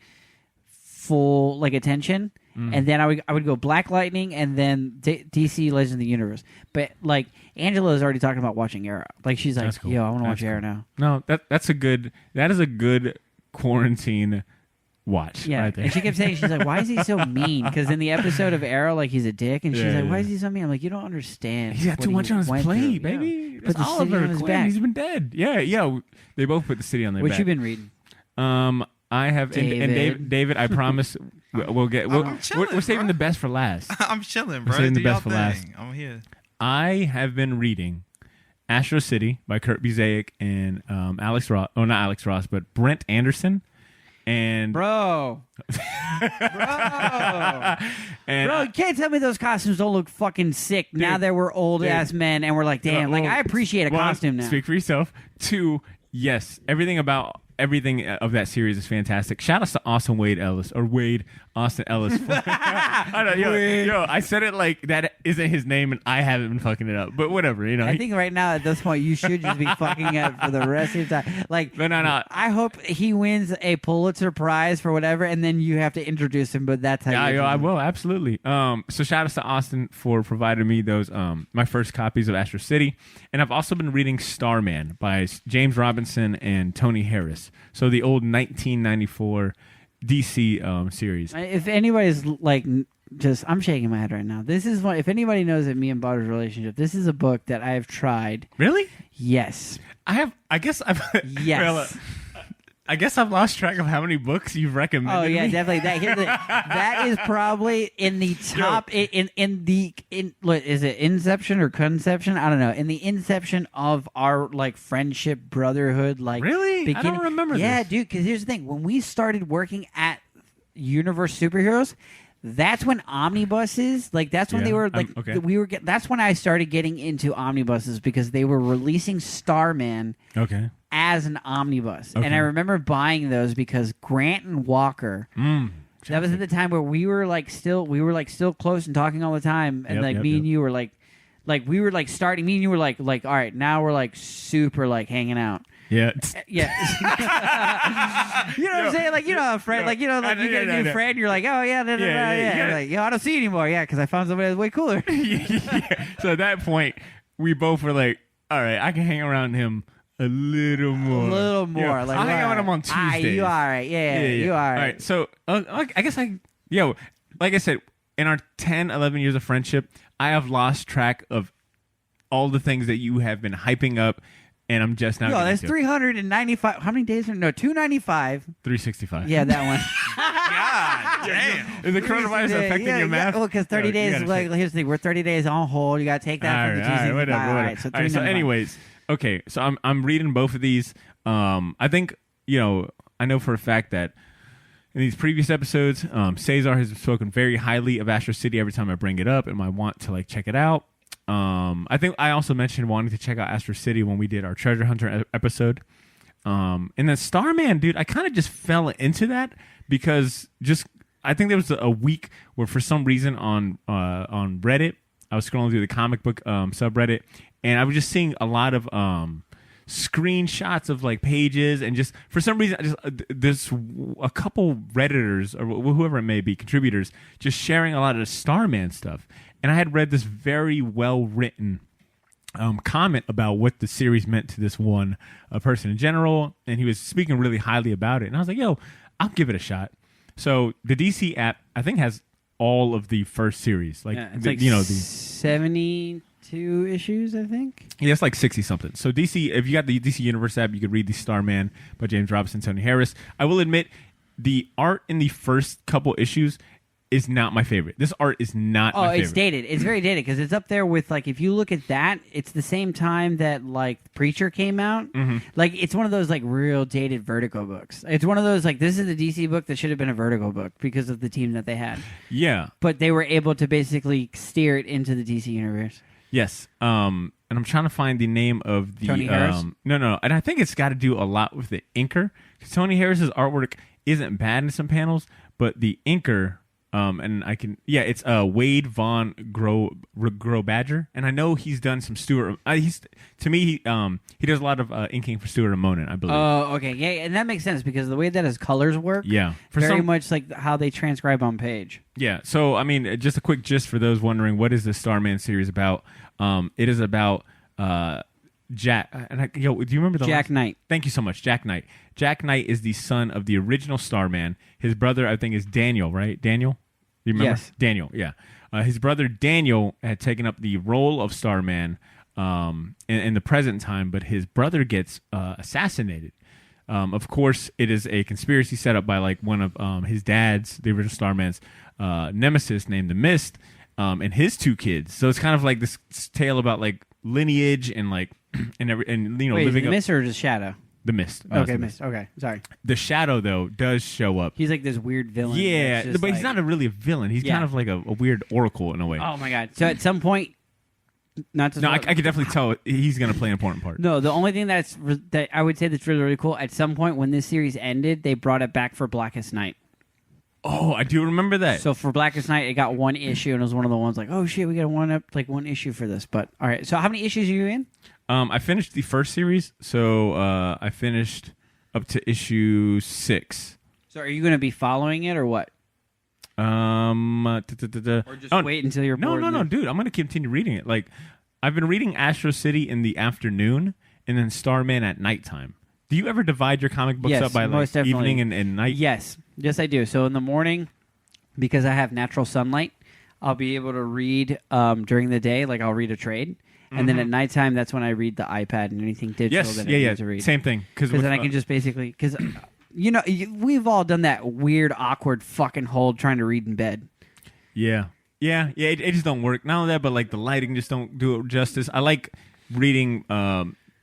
full like attention, and then I would go Black Lightning and then DC Legends of the Universe. But like Angela is already talking about watching Arrow. Like she's like, Cool. yo, I want to watch Cool. Arrow now. No, that is a good quarantine watch. Yeah, right there. and she kept saying, she's like, why is he so mean? Because in the episode of Arrow, like he's a dick, and she's Yeah, like, why yeah. is he so mean? I'm like, you don't understand. He's got what too he much on his went plate, through. baby. Yeah. That's Put the city Oliver on his Queen. back. He's been dead. Yeah. They both put the city on their What back. you been reading? I have and David. I promise we'll get. I'm chilling, We're saving bro. the best for last. I'm chilling, bro. saving the Do best y'all for last. thing. I'm here. I have been reading Astro City by Kurt Busiek and Alex Ross. Oh, not Alex Ross, but Brent Anderson. And Bro. and You can't tell me those costumes don't look fucking sick now that we're old ass men and we're like, damn, like well, I appreciate a one, costume now. Speak for yourself. Two, yes, everything of that series is fantastic. Shout out to Austin Austin Ellis. I know, yo, I said it like that isn't his name, and I haven't been fucking it up. But whatever, you know. I think right now at this point you should just be fucking up for the rest of your time. Like, No. I hope he wins a Pulitzer Prize for whatever, and then you have to introduce him. But that's how. I will absolutely. So shout out to Austin for providing me those my first copies of Astro City, and I've also been reading Starman by James Robinson and Tony Harris. So the old 1994 DC series. If anybody's like, I'm shaking my head right now. This is one. If anybody knows that me and Butter's relationship, this is a book that I have tried. Really? Yes. I guess I've. Yes. Well, I guess I've lost track of how many books you've recommended. Oh yeah, me. definitely. That is probably in the top. What is it? Inception or conception? I don't know. In the inception of our like friendship, brotherhood, like Really? I don't remember Yeah, this. dude. Because here's the thing: when we started working at Universe Superheroes, that's when omnibuses, like that's when Yeah, they were like okay. That's when I started getting into omnibuses because they were releasing Starman Okay. as an omnibus. Okay. And I remember buying those because Grant and Walker, that was at the time where we were still close and talking all the time. And Yep, and you were like we were like starting, me and you were like, all right, now we're like super like hanging out. Yeah. Yeah. You know what I'm saying? Like, you know, a friend, like, you know, like you get a new friend, you're like, oh, yeah, Yeah. You're like, yo, I don't see you anymore. Yeah, because I found somebody that's way cooler. Yeah. So at that point, we both were like, all right, I can hang around him a little more. Like, I'll hang out with him on Tuesdays. You all right. Yeah, you all right. All right. So I guess like I said, in our 10, 11 years of friendship, I have lost track of all the things that you have been hyping up, and I'm just now. No, getting that's to. 395. How many days? No, 295. 365. Yeah, that one. God damn. Is the coronavirus affecting your math? Well, because 30 days. Like, here's the thing: we're 30 days on hold. You got to take that from the GC. Whatever. All right, so, All right, so 395. anyways, okay. So I'm reading both of these. I think I know for a fact that in these previous episodes, Cesar has spoken very highly of Astro City every time I bring it up, and I want to like check it out. I think I also mentioned wanting to check out Astro City when we did our Treasure Hunter episode. And then Starman, dude, I kind of just fell into that because I think there was a week where for some reason on Reddit, I was scrolling through the comic book subreddit, and I was just seeing a lot of screenshots of like pages, and just for some reason there's a couple Redditors or whoever it may be, contributors, just sharing a lot of the Starman stuff. And I had read this very well written comment about what the series meant to this one person in general, and he was speaking really highly about it. And I was like, yo, I'll give it a shot. So the DC app, I think, has all of the first series, like, Yeah, it's the, like the 72 issues, I think. Yeah, it's like 60 something. So DC, if you got the DC Universe app, you could read the Starman by James Robinson, Tony Harris. I will admit, the art in the first couple issues is not my favorite. This art is not my favorite. It's dated. It's very dated because it's up there with, like, if you look at that, it's the same time that, like, Preacher came out. Mm-hmm. Like, it's one of those, like, real dated Vertigo books. It's one of those, like, this is a DC book that should have been a Vertigo book because of the team that they had. Yeah. But they were able to basically steer it into the DC universe. Yes. And I'm trying to find the name of the... Tony Harris? No. And I think it's got to do a lot with the inker. 'Cause Tony Harris's artwork isn't bad in some panels, but the inker And I can, it's Wade Von Grow Badger, and I know he's done some Stuart. He does a lot of inking for Stuart and Monin, I believe. Oh, okay, yeah, and that makes sense because the way that his colors work, very much like how they transcribe on page. Yeah, so I mean, just a quick gist for those wondering, what is the Starman series about? It is about Jack. Do you remember the Jack Knight? Thank you so much, Jack Knight. Jack Knight is the son of the original Starman. His brother, I think, is Daniel, right? Daniel? You remember? Yes. Daniel, yeah. His brother Daniel had taken up the role of Starman in the present time, but his brother gets assassinated. Of course, it is a conspiracy set up by like one of his dad's, the original Starman's nemesis named the Mist, and his two kids. So it's kind of like this tale about like lineage and like Wait, living the Mist or just Shadow? The Mist. No, Okay, the Mist. Okay, sorry. The Shadow though does show up. He's like this weird villain. Yeah, that's just but he's like- not really a villain. He's kind of like a weird oracle in a way. Oh my god! So at some point, not to No, I could definitely tell he's going to play an important part. No, the only thing that I would say that's really, really cool, at some point when this series ended, they brought it back for Blackest Night. Oh, I do remember that. So for Blackest Night, it got one issue, and it was one of the ones like, oh shit, we got one issue for this. But all right, so how many issues are you in? I finished the first series, so I finished up to issue 6. So are you going to be following it or what? Or just wait until you're bored? No, dude. I'm going to continue reading it. Like, I've been reading Astro City in the afternoon and then Starman at nighttime. Do you ever divide your comic books Yes, up by like most definitely. evening and night? Yes, I do. So in the morning, because I have natural sunlight, I'll be able to read during the day. Like I'll read a trade, and then at nighttime, that's when I read the iPad and anything digital Yes, that I need to read. Same thing. Because then I can just basically we've all done that weird, awkward fucking hold trying to read in bed. Yeah. It just don't work. Not only that, but like the lighting just don't do it justice. I like reading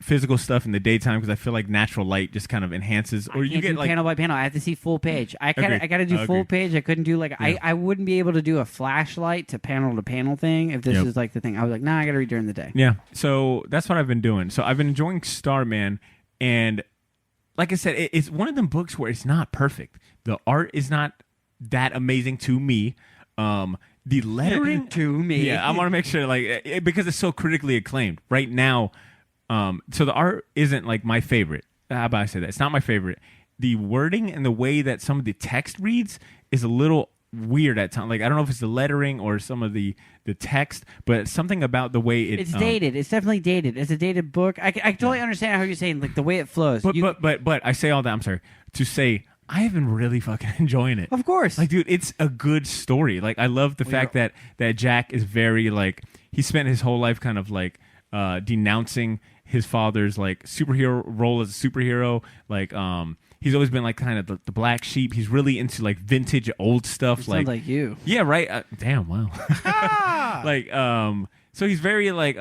physical stuff in the daytime because I feel like natural light just kind of enhances. Or I you can't get do like panel by panel. I have to see full page. I Agreed. got to do full Agreed. page. I couldn't do like I wouldn't be able to do a flashlight to panel thing if this is like the thing. I was like, nah, I got to read during the day. Yeah. So that's what I've been doing. So I've been enjoying Starman, and like I said, it's one of them books where it's not perfect. The art is not that amazing to me. The lettering To me. yeah, I want to make sure because it's so critically acclaimed right now. So the art isn't like my favorite. How about I say that? It's not my favorite. The wording and the way that some of the text reads is a little weird at times. Like I don't know if it's the lettering or some of the text, but something about the way It's dated. It's definitely dated. It's a dated book. I totally understand how you're saying like the way it flows. But I say all that. I'm sorry to say I have been really fucking enjoying it. Of course. Like, dude, it's a good story. Like, I love the fact that Jack is very like he spent his whole life kind of like denouncing his father's like superhero role as a superhero. Like, he's always been like kind of the black sheep. He's really into like vintage old stuff. Sounds like you. Yeah, right. Damn, wow. Like, so he's very like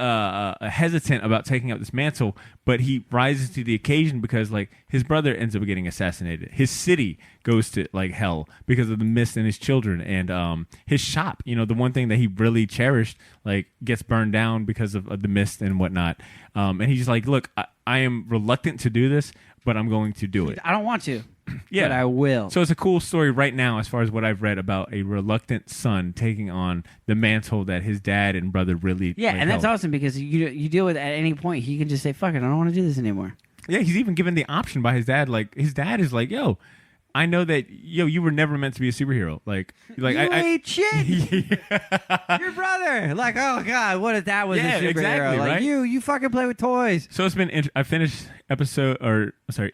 hesitant about taking up this mantle, but he rises to the occasion because like his brother ends up getting assassinated. His city goes to like hell because of the Mist and his children, and his shop, the one thing that he really cherished, like gets burned down because of the Mist and whatnot. And he's like, look, I am reluctant to do this, but I'm going to do it. I don't want to. Yeah, But I will. So it's a cool story right now, as far as what I've read about a reluctant son taking on the mantle that his dad and brother really. Yeah, like, and that's held. awesome because you deal with it at any point. He can just say, "Fuck it, I don't want to do this anymore." Yeah, he's even given the option by his dad. Like his dad is like, "Yo, I know that you were never meant to be a superhero. Like You I ain't shit. Your brother. Like, oh god, what if that was Yeah, a superhero? exactly, Like right? you fucking play with toys. So it's been. I finished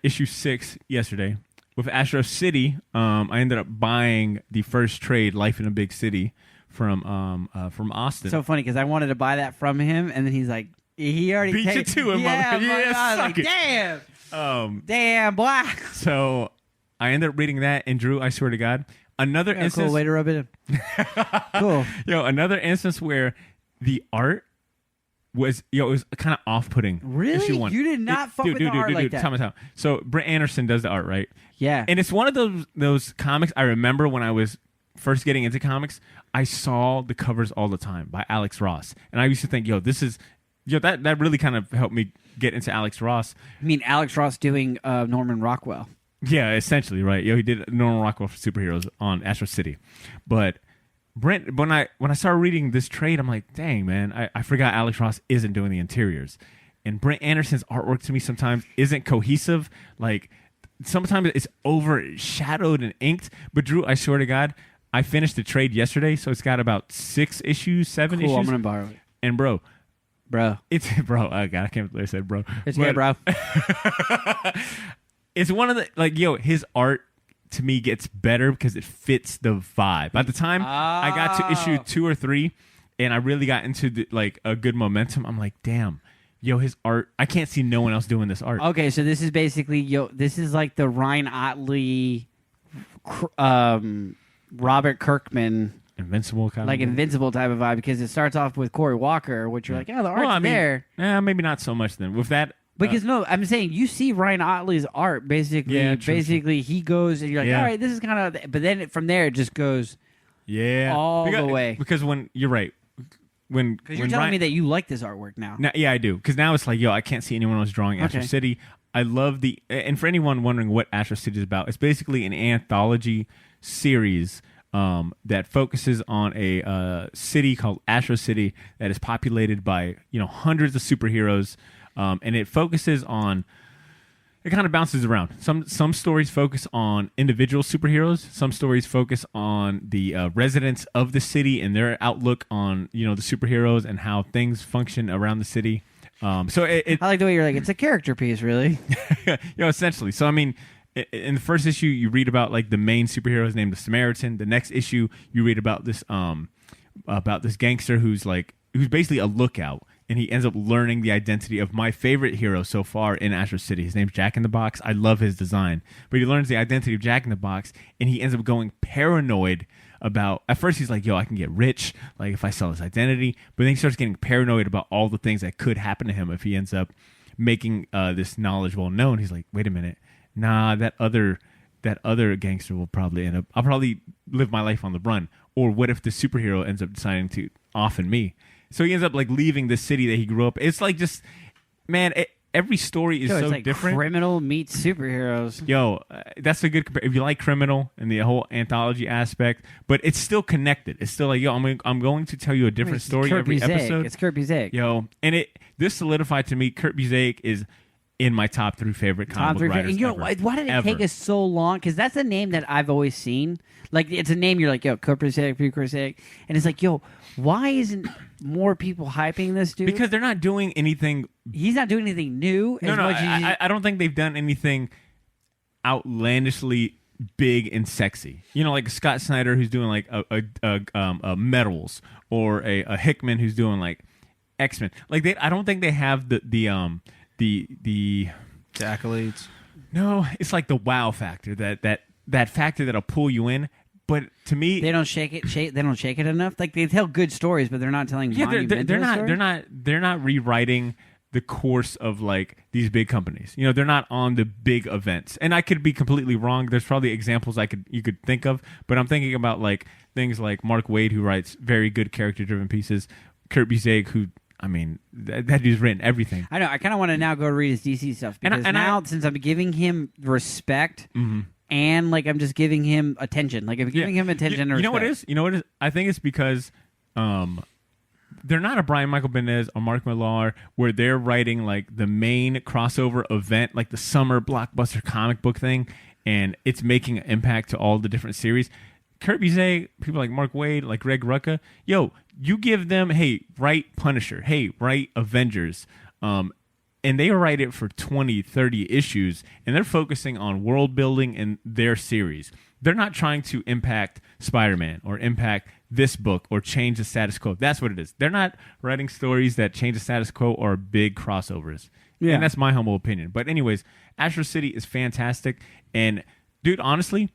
issue 6 yesterday with Astro City. I ended up buying the first trade, Life in a Big City, from Austin. So funny because I wanted to buy that from him, and then he's like, he already Beat you takes to him, Yeah, mother- yeah, I was like, suck it. damn, damn, black. So I ended up reading that, and Drew, I swear to God, another Yeah, instance. cool way to rub it in. Cool. Another instance where the art was, it was kind of off-putting. Really? Issue 1. You did not fuck with the art like that? Time. So Brent Anderson does the art, right? Yeah. And it's one of those comics I remember when I was first getting into comics. I saw the covers all the time by Alex Ross, and I used to think, this is. That really kind of helped me get into Alex Ross. I mean, Alex Ross doing Norman Rockwell. Yeah, essentially, right. Yo, he did Norman Rockwell for Superheroes on Astro City. But Brent, when I started reading this trade, I'm like, dang, man, I forgot Alex Ross isn't doing the interiors. And Brent Anderson's artwork to me sometimes isn't cohesive. Like, sometimes it's overshadowed and inked. But Drew, I swear to God, I finished the trade yesterday, so it's got about 6 issues, 7 Cool, issues. I'm gonna borrow it, And bro, bro. it's bro. Oh God, I can't believe I said bro. It's But good, bro. It's one of the like, yo, his art to me gets better because it fits the vibe. By the time I got to issue 2 or 3, and I really got into like a good momentum, I'm like, damn, yo, his art. I can't see no one else doing this art. Okay, so this is basically this is like the Ryan Otley, Robert Kirkman, Invincible kind like of Invincible type of vibe, because it starts off with Cory Walker, which you're like, oh, the art's there. Maybe not so much then with that. Because no, I'm saying you see Ryan Otley's art basically. Yeah, true, basically, he goes and you're like, Yeah. all right, this is kind of. But then from there, it just goes Yeah, all the way. Because when you're right, when Because you're telling me that you like this artwork now. Yeah, I do. Because now it's like, yo, I can't see anyone else drawing Astro Okay. City. I love and for anyone wondering what Astro City is about, it's basically an anthology series that focuses on a city called Astro City that is populated by, hundreds of superheroes, and it focuses on. It kind of bounces around. Some stories focus on individual superheroes. Some stories focus on the residents of the city and their outlook on the superheroes and how things function around the city. So I like the way you're like, it's a character piece, really. essentially. So I mean, in the first issue, you read about like the main superhero is named the Samaritan. The next issue, you read about this gangster who's basically a lookout. And he ends up learning the identity of my favorite hero so far in Astro City. His name's Jack in the Box. I love his design. But he learns the identity of Jack in the Box, and he ends up going paranoid about... At first, he's like, yo, I can get rich like if I sell his identity. But then he starts getting paranoid about all the things that could happen to him if he ends up making this knowledge well known. He's like, wait a minute. Nah, that other gangster will probably end up... I'll probably live my life on the run. Or what if the superhero ends up deciding to offen me? So he ends up like leaving the city that he grew up. It's like just, man, every story is It's so like different. Criminal meets superheroes. Yo, that's a good if you like Criminal and the whole anthology aspect, but it's still connected. It's still like, yo, I'm going to tell you a different story every episode. It's Kurt Busiek. Yo, and this solidified to me. Kurt Busiek is in my top 3 favorite comic book writers. And you know ever. why did it take us so long? Because that's a name that I've always seen. Like, it's a name you're like, yo, Kurt Busiek, and it's like, yo, why isn't more people hyping this dude? Because they're not doing anything. He's not doing anything new. I don't think they've done anything outlandishly big and sexy. Like Scott Snyder, who's doing like a Metals, or a Hickman who's doing like X-Men. Like I don't think they have the accolades. No, it's like the wow factor, that factor that'll pull you in. But to me, they don't shake it. They don't shake it enough. Like, they tell good stories, but they're not telling. They're not rewriting the course of like these big companies. They're not on the big events. And I could be completely wrong. There's probably examples you could think of, but I'm thinking about like things like Mark Waid, who writes very good character driven pieces. Kurt Busiek, who, I mean, that dude's written everything. I know. I kind of want to now go read his DC stuff, because since I'm giving him respect. Mm-hmm. And like I'm just giving him attention. Like I'm giving him attention. You know what it is? You know what it is? I think it's because they're not a Brian Michael Bendis or Mark Millar where they're writing like the main crossover event, like the summer blockbuster comic book thing, and it's making an impact to all the different series. Kurt Busiek, people like Mark Waid, like Greg Rucka, yo, you give them, hey, write Punisher, hey, write Avengers, and they write it for 20, 30 issues, and they're focusing on world building in their series. They're not trying to impact Spider-Man or impact this book or change the status quo. That's what it is. They're not writing stories that change the status quo or big crossovers. Yeah. And that's my humble opinion. But anyways, Astro City is fantastic. And, dude, honestly,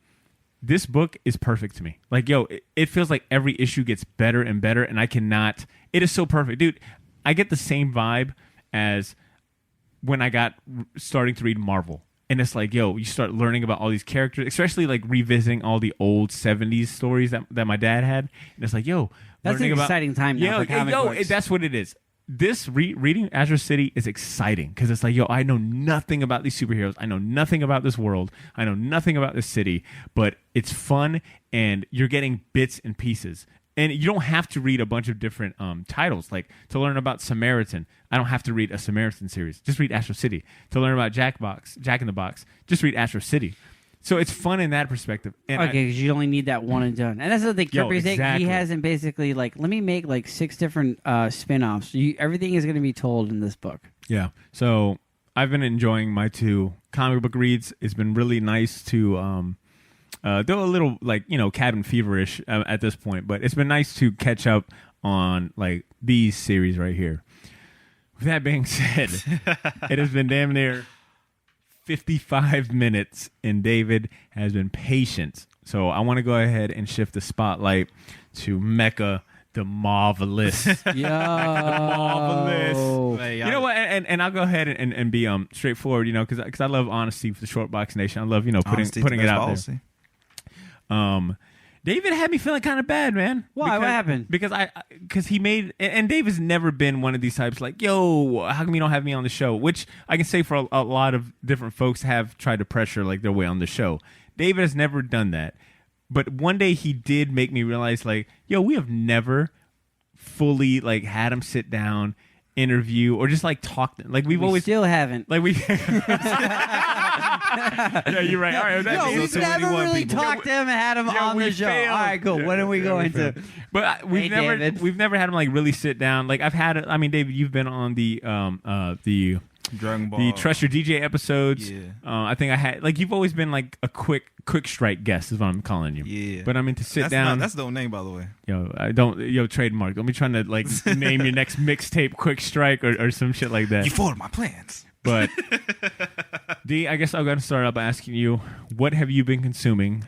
this book is perfect to me. Like, yo, it feels like every issue gets better and better, and I cannot... It is so perfect. Dude, I get the same vibe as... when I got starting to read Marvel. And it's like, yo, you start learning about all these characters, especially like revisiting all the old 70s stories that my dad had. And it's like, yo, that's an exciting time now for comic books. That's what it is. this reading Astro City is exciting because it's like, yo, I know nothing about these superheroes. I know nothing about this world. I know nothing about this city, but it's fun and you're getting bits and pieces. And you don't have to read a bunch of different titles. Like to learn about Samaritan, I don't have to read a Samaritan series. Just read Astro City. To learn about Jack in the Box, just read Astro City. So it's fun in that perspective. And Okay, because you only need that one and done. And that's the thing. Kirby's exactly. He hasn't basically like, let me make like 6 different spin-offs. Everything is going to be told in this book. Yeah. So I've been enjoying my 2 comic book reads. It's been really nice to though a little like, cabin feverish at this point, but it's been nice to catch up on like these series right here. With that being said, it has been damn near 55 minutes and David has been patient. So I want to go ahead and shift the spotlight to Mecca the Marvelous. Yo. Marvelous. You know what? And I'll go ahead and be straightforward, because I love honesty for the Short Box Nation. I love, putting it out there. David had me feeling kind of bad, man. Why? What happened? Because he made, and David's never been one of these types like, yo, how come you don't have me on the show? Which I can say for a lot of different folks have tried to pressure like their way on the show. David has never done that. But one day he did make me realize like, yo, we have never fully like had him sit down, interview, or just like talk. Like we always still haven't. Like we. Yeah, you're right. All right, We've never really talked to him and had him on the show. Failed. All right, cool. What are we going to? But we've never had him like really sit down. Like I've had. I mean, David, you've been on the Dragon Ball, the Trust Your DJ episodes. Yeah. I think I had like you've always been like a quick strike guest is what I'm calling you. Yeah. But I mean to sit down. That's the old name, by the way. Trademark. Don't be trying to like name your next mixtape Quick Strike or some shit like that. You foiled my plans. But D, I guess I'm going to start out by asking you, what have you been consuming,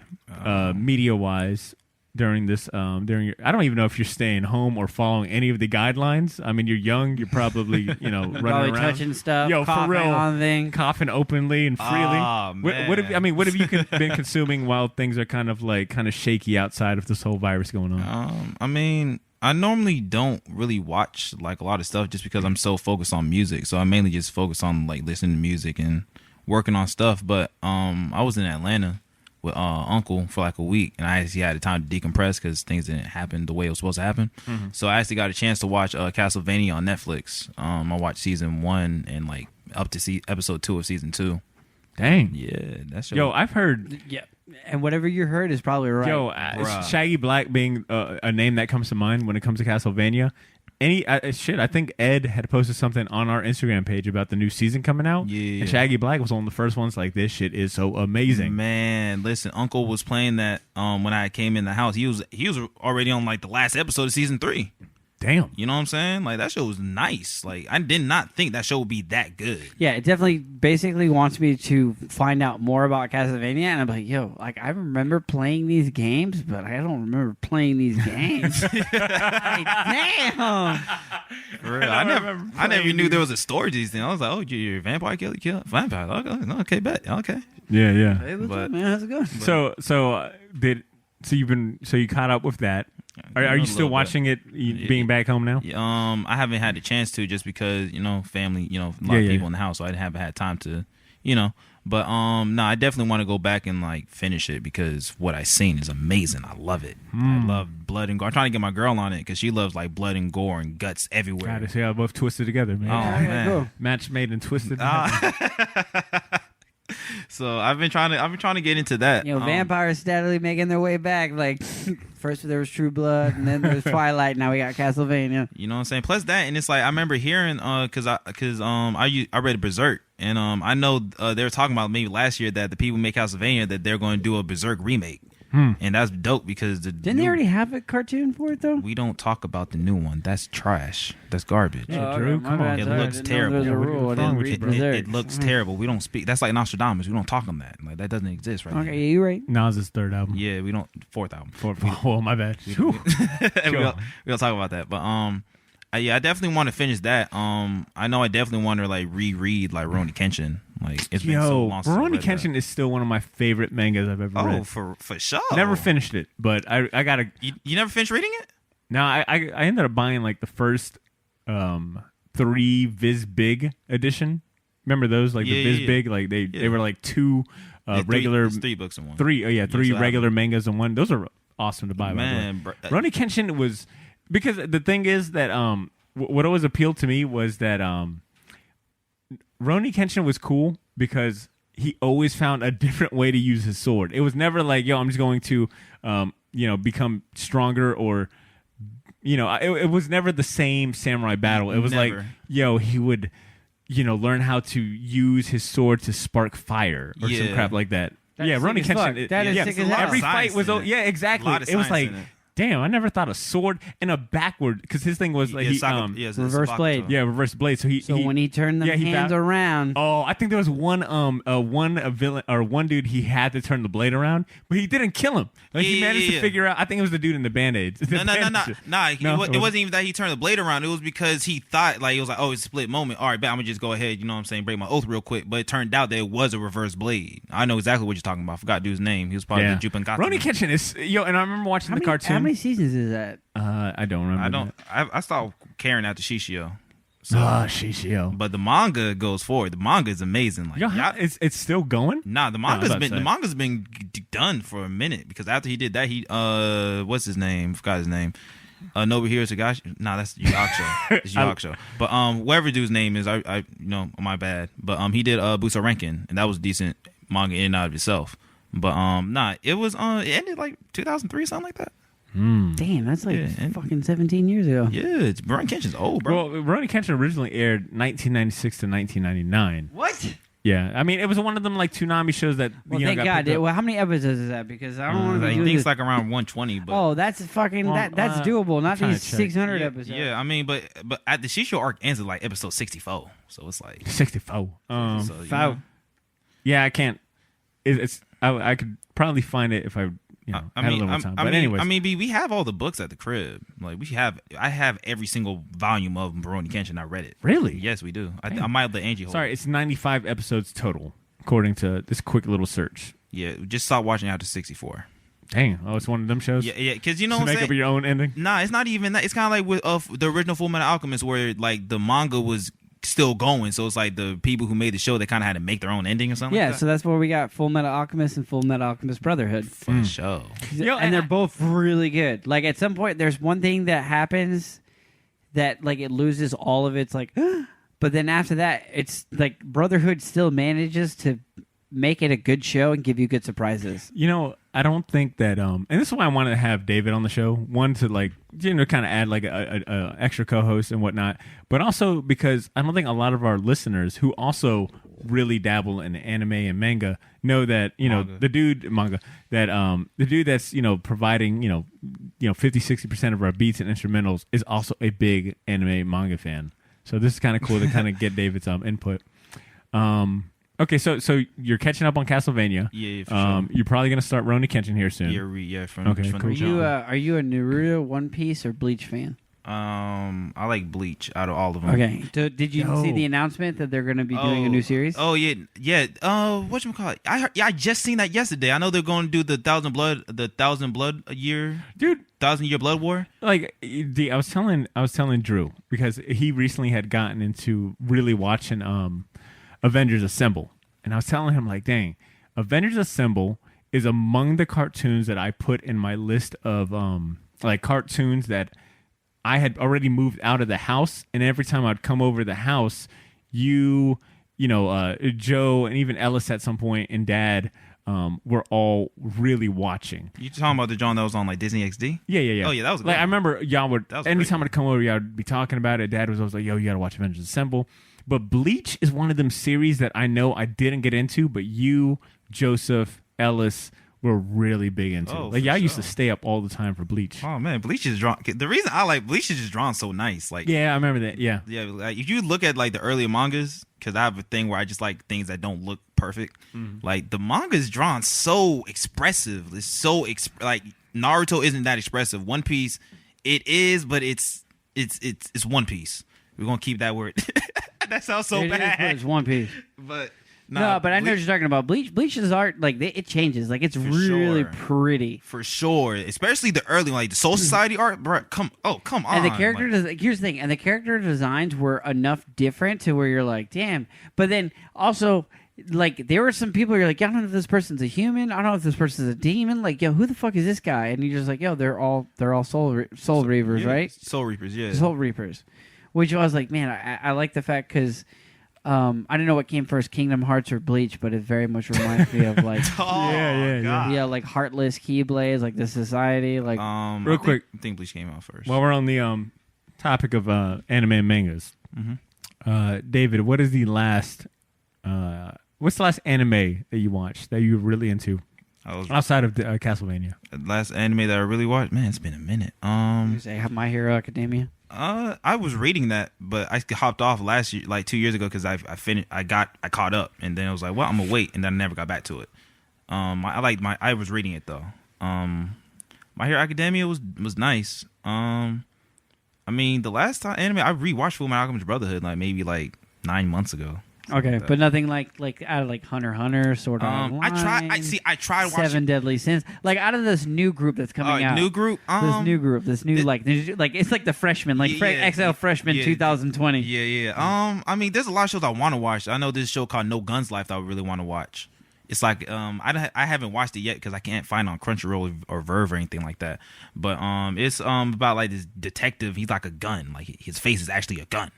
media-wise, during this? I don't even know if you're staying home or following any of the guidelines. I mean, you're young. You're probably running Probably around, touching stuff, for coughing real, on things, coughing openly and freely. Oh, What have you been consuming while things are kind of shaky outside of this whole virus going on? I mean, I normally don't really watch like a lot of stuff just because I'm so focused on music. So I mainly just focus on like listening to music and working on stuff. But I was in Atlanta with Uncle for like a week, and I actually had the time to decompress because things didn't happen the way it was supposed to happen. Mm-hmm. So I actually got a chance to watch Castlevania on Netflix. I watched season 1 and like up to episode 2 of season 2. Dang. Yeah, that's Yo, I've heard. Yeah. And whatever you heard is probably right. Yo, Shaggy Black being a name that comes to mind when it comes to Castlevania. I think Ed had posted something on our Instagram page about the new season coming out. Yeah. And Shaggy Black was one of the first ones like, this shit is so amazing. Man, listen, Uncle was playing that when I came in the house. He was already on like the last episode of season 3. Damn. You know what I'm saying? Like, that show was nice. Like, I did not think that show would be that good. Yeah, it definitely basically wants me to find out more about Castlevania, and I'm like, yo, like, I remember playing these games, but I don't remember playing these games. Like, damn. For real. I never even knew there was a story to these things. I was like, oh, you're a vampire killer? Vampire. Okay, bet. Okay. Yeah. Hey, what's up, man? How's it going? So you caught up with that. Are you still watching it being back home now? I haven't had the chance to just because, family, a lot of people in the house, so I haven't had time to, But no, I definitely want to go back and like finish it because what I've seen is amazing. I love it. I love blood and gore. I'm trying to get my girl on it because she loves like blood and gore and guts everywhere. God, see how both twisted together, man. Oh, man. Cool. Match made and twisted. So I've been trying to get into that. Vampires steadily making their way back. Like first there was True Blood, and then there was Twilight. Now we got Castlevania. You know what I'm saying? Plus that, and it's like I remember hearing because I read Berserk, and I know they were talking about maybe last year that the people who make Castlevania that they're going to do a Berserk remake. And that's dope because didn't they already have a cartoon for it though? We don't talk about the new one. That's trash. That's garbage. Yeah, Drew, come on. It looks terrible. It looks terrible. We don't speak. That's like Nostradamus. We don't talk on that. Like that doesn't exist right now. Okay, you're right. Nas' third album. Yeah, we don't. Fourth album. Oh, my bad. we don't talk about that. But I definitely want to finish that. I know I definitely want to like reread like Rurouni Kenshin. Like it's been so long since I Rurouni read Kenshin is still one of my favorite mangas I've ever read. Oh, for sure. Never finished it, but I gotta. You never finished reading it? No, I ended up buying like the first 3 Viz Big edition. Remember those? Like the Viz Big, like they were like 2 regular. It's 3 books in one. 3 regular mangas in one. Those are awesome to buy. Man, by the way. Rurouni Kenshin was, because the thing is that what always appealed to me was that Rurouni Kenshin was cool because he always found a different way to use his sword. It was never like, yo, I'm just going to become stronger, or it was never the same samurai battle. It was like, yo, he would learn how to use his sword to spark fire or some crap like that. Rurouni Kenshin. That is sick as hell. Every fight was exactly. It was like, damn, I never thought a sword and a backward, because his thing was like reverse blade. Yeah, reverse blade. So when he turned the hands around. Oh, I think there was one villain or one dude, he had to turn the blade around, but he didn't kill him. Like he managed to figure out. I think it was the dude in the band-aids. No. It wasn't even that he turned the blade around. It was because he thought like it was like, oh, it's a split moment. All right, bet I'm gonna just go ahead. You know what I'm saying? Break my oath real quick. But it turned out that it was a reverse blade. I know exactly what you're talking about. I forgot dude's name. He was part of the Jupan Gatsu. Rurouni Kenshin is and I remember watching the cartoon. How many seasons is that? I don't remember. I stopped caring after Shishio. Shishio. But the manga goes forward. The manga is amazing. Like, it's still going? Nah, the manga's been done for a minute, because after he did that, he what's his name? Forgot his name. Nobuhiro Tagashi. Nah, that's Yu Hakusho. It's Yu Hakusho. But whatever dude's name is, I my bad. But he did Buso Renkin, and that was decent manga in and out of itself. But it was it ended like 2003, something like that. Damn, that's like fucking 17 years ago. Yeah, Rurouni Kenshin's old, bro. Well, Rurouni Kenshin originally aired 1996 to 1999. What? Yeah, I mean, it was one of them like Toonami shows that. Thank God. Well, how many episodes is that? Because I don't want to. I think it's like around 120. But that's fucking that's doable. Not these 600 episodes. Yeah, I mean, but at the Shisho arc ends at like episode 64, so it's like 64. Yeah, I can't. I could probably find it if I. Had a little more time. But anyways, we have all the books at the crib. Like I have every single volume of Rurouni Kenshin. I read it. Really? Yes, we do. I might let Angie hold. Sorry, it's 95 episodes total, according to this quick little search. Yeah, just stop watching after 64. Dang, it's one of them shows. Yeah, because you know to what I'm make saying? up your own ending. Nah, it's not even that. It's kind of like with the original Fullmetal Alchemist, where like the manga was still going, so it's like the people who made the show, they kind of had to make their own ending or something. Yeah, like that. so that's where we got Fullmetal Alchemist and Fullmetal Alchemist Brotherhood. For sure. And they're both really good. Like at some point, there's one thing that happens that like it loses all of its like, but then after that, it's like Brotherhood still manages to make it a good show and give you good surprises. I don't think that and this is why I wanted to have David on the show. One, to like kind of add like a extra co-host and whatnot, but also because I don't think a lot of our listeners who also really dabble in anime and manga know that the dude that's providing 50-60% of our beats and instrumentals is also a big anime manga fan. So this is kind of cool to kind of get David's input. Okay, so you're catching up on Castlevania. Yeah, for sure. You're probably gonna start Rurouni Kenshin here soon. From cool. Are you a Naruto, One Piece, or Bleach fan? I like Bleach out of all of them. Okay. Did you see the announcement that they're going to be doing a new series? Oh yeah. Whatchamacallit? I just seen that yesterday. I know they're going to do the 1,000 blood a year, dude. 1,000 year blood war. Like I was telling Drew, because he recently had gotten into really watching Avengers Assemble, and I was telling him like, dang, Avengers Assemble is among the cartoons that I put in my list of like cartoons that I had already moved out of the house, and every time I'd come over the house, Joe and even Ellis at some point and Dad were all really watching. You talking about the John that was on like Disney XD? Yeah. Oh yeah, that was like I remember y'all would anytime I'd come over, y'all would be talking about it. Dad was always like, "Yo, you gotta watch Avengers Assemble." But Bleach is one of them series that I know I didn't get into, but you, Joseph, Ellis were really big into. Like y'all used to stay up all the time for Bleach. Oh man, Bleach is drawn. The reason I like Bleach is just drawn so nice. Like yeah, I remember that. Yeah. Like if you look at like the earlier mangas, because I have a thing where I just like things that don't look perfect. Like the manga is drawn so expressive. It's so like Naruto isn't that expressive. One Piece, it is, but it's One Piece. We're gonna keep that word. That sounds so bad. It's One Piece. But No, but I know what you're talking about. Bleach's art, like it changes. Like it's really pretty for sure. Especially the early, like the Soul Society art. Bro, come on. And the character, here's the thing, and the character designs were enough different to where you're like, damn. But then also, like there were some people you're like, I don't know if this person's a human. I don't know if this person's a demon. Like, yo, who the fuck is this guy? And you're just like, yo, they're all soul reavers, right? Soul Reapers, yeah. Soul Reapers. Which I was like, man, I like the fact because. I don't know what came first, Kingdom Hearts or Bleach, but it very much reminds me of like, yeah, like Heartless Keyblades, like the Society, like. Real quick, I think Bleach came out first. While we're on the topic of anime and mangas, David, what is the last? What's the last anime that you watched that you were really into outside of Castlevania? The last anime that I really watched, man, it's been a minute. You say My Hero Academia. I was reading that, but I hopped off last year, like 2 years ago, because I finished. I caught up, and then I was like, well, I'm gonna wait, and then I never got back to it. I was reading it though. My Hero Academia was nice. I mean, the last time anime I rewatched Fullmetal Alchemist Brotherhood, like maybe like 9 months ago. Okay, but nothing like out of like Hunter x Hunter sort of. I tried watching Seven Deadly Sins. Like out of this new group that's coming out. New group. This new like it's like the freshman, like XL Freshman 2020. Yeah. I mean, there's a lot of shows I want to watch. I know this show called No Guns Life that I really want to watch. It's like I haven't watched it yet because I can't find it on Crunchyroll or Verve or anything like that. But it's about like this detective. He's like a gun. Like his face is actually a gun.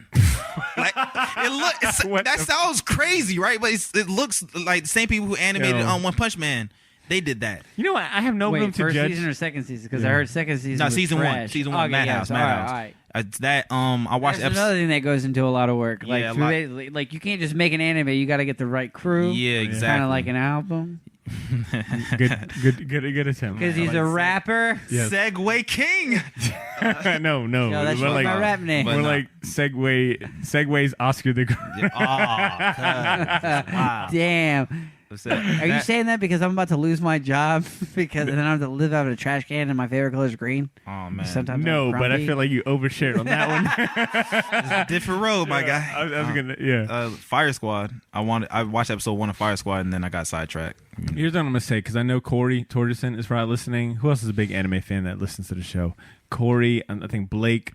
Like that sounds crazy, right? But it looks like the same people who animated One Punch Man. They did that. You know what? I have no room to first judge. Season or second season? Because I heard second season. No, was season trash. one. Season one. Okay, Madhouse. Madhouse. All right. It's that. I watched. There's another thing that goes into a lot of work. Like, Yeah, like you can't just make an anime. You got to get the right crew. Yeah, exactly. Kind of like an album. good attempt. Because he's a rapper. Yes. Segway King. no. Yo, that's we're like, my rap name. We're like Segway's Oscar the Great. Wow. Damn. Are you saying that because I'm about to lose my job and then I have to live out of a trash can and my favorite color is green? Oh man. Sometimes No, but I feel like you overshared on that one. It's a different road, my guy. I was gonna, Fire Squad. I watched episode 1 of Fire Squad and then I got sidetracked. Here's what I'm gonna say because I know Corey Torgerson is probably listening. Who else is a big anime fan that listens to the show? Corey, and I think Blake.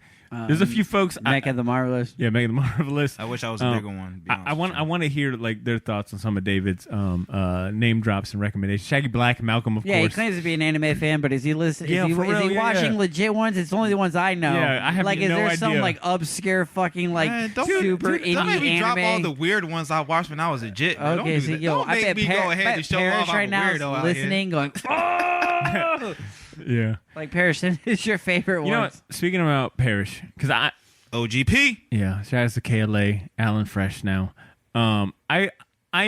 There's a few folks. Mecha the Marvelous. Yeah, Mecha the Marvelous. I wish I was a bigger one. I want to hear like their thoughts on some of David's name drops and recommendations. Shaggy Black, Malcolm, of course. Yeah, he claims to be an anime fan, but is he listening? Yeah, is he watching legit ones? It's only the ones I know. Yeah, I have like, no is there idea. some like obscure fucking like super indie don't make me anime? drop all the weird ones I watched when I was a jit. Bro. Okay, so yo, don't I make bet me go ahead and show Parrish off I'm right a now is weirdo out listening, going, oh! Yeah. Like Parrish is your favorite one. You know what? Speaking about Parrish, because OGP. Yeah, shout out to KLA, Alan Fresh now. I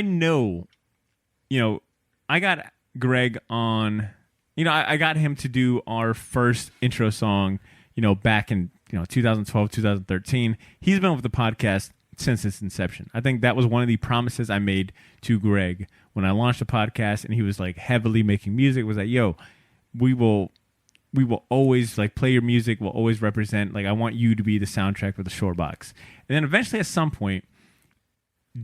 know, I got Greg on, I got him to do our first intro song, back in, 2012, 2013. He's been with the podcast since its inception. I think that was one of the promises I made to Greg when I launched the podcast and he was like heavily making music, was like, yo, we will always like play your music. We'll always represent. Like I want you to be the soundtrack for the Short Box. And then eventually, at some point,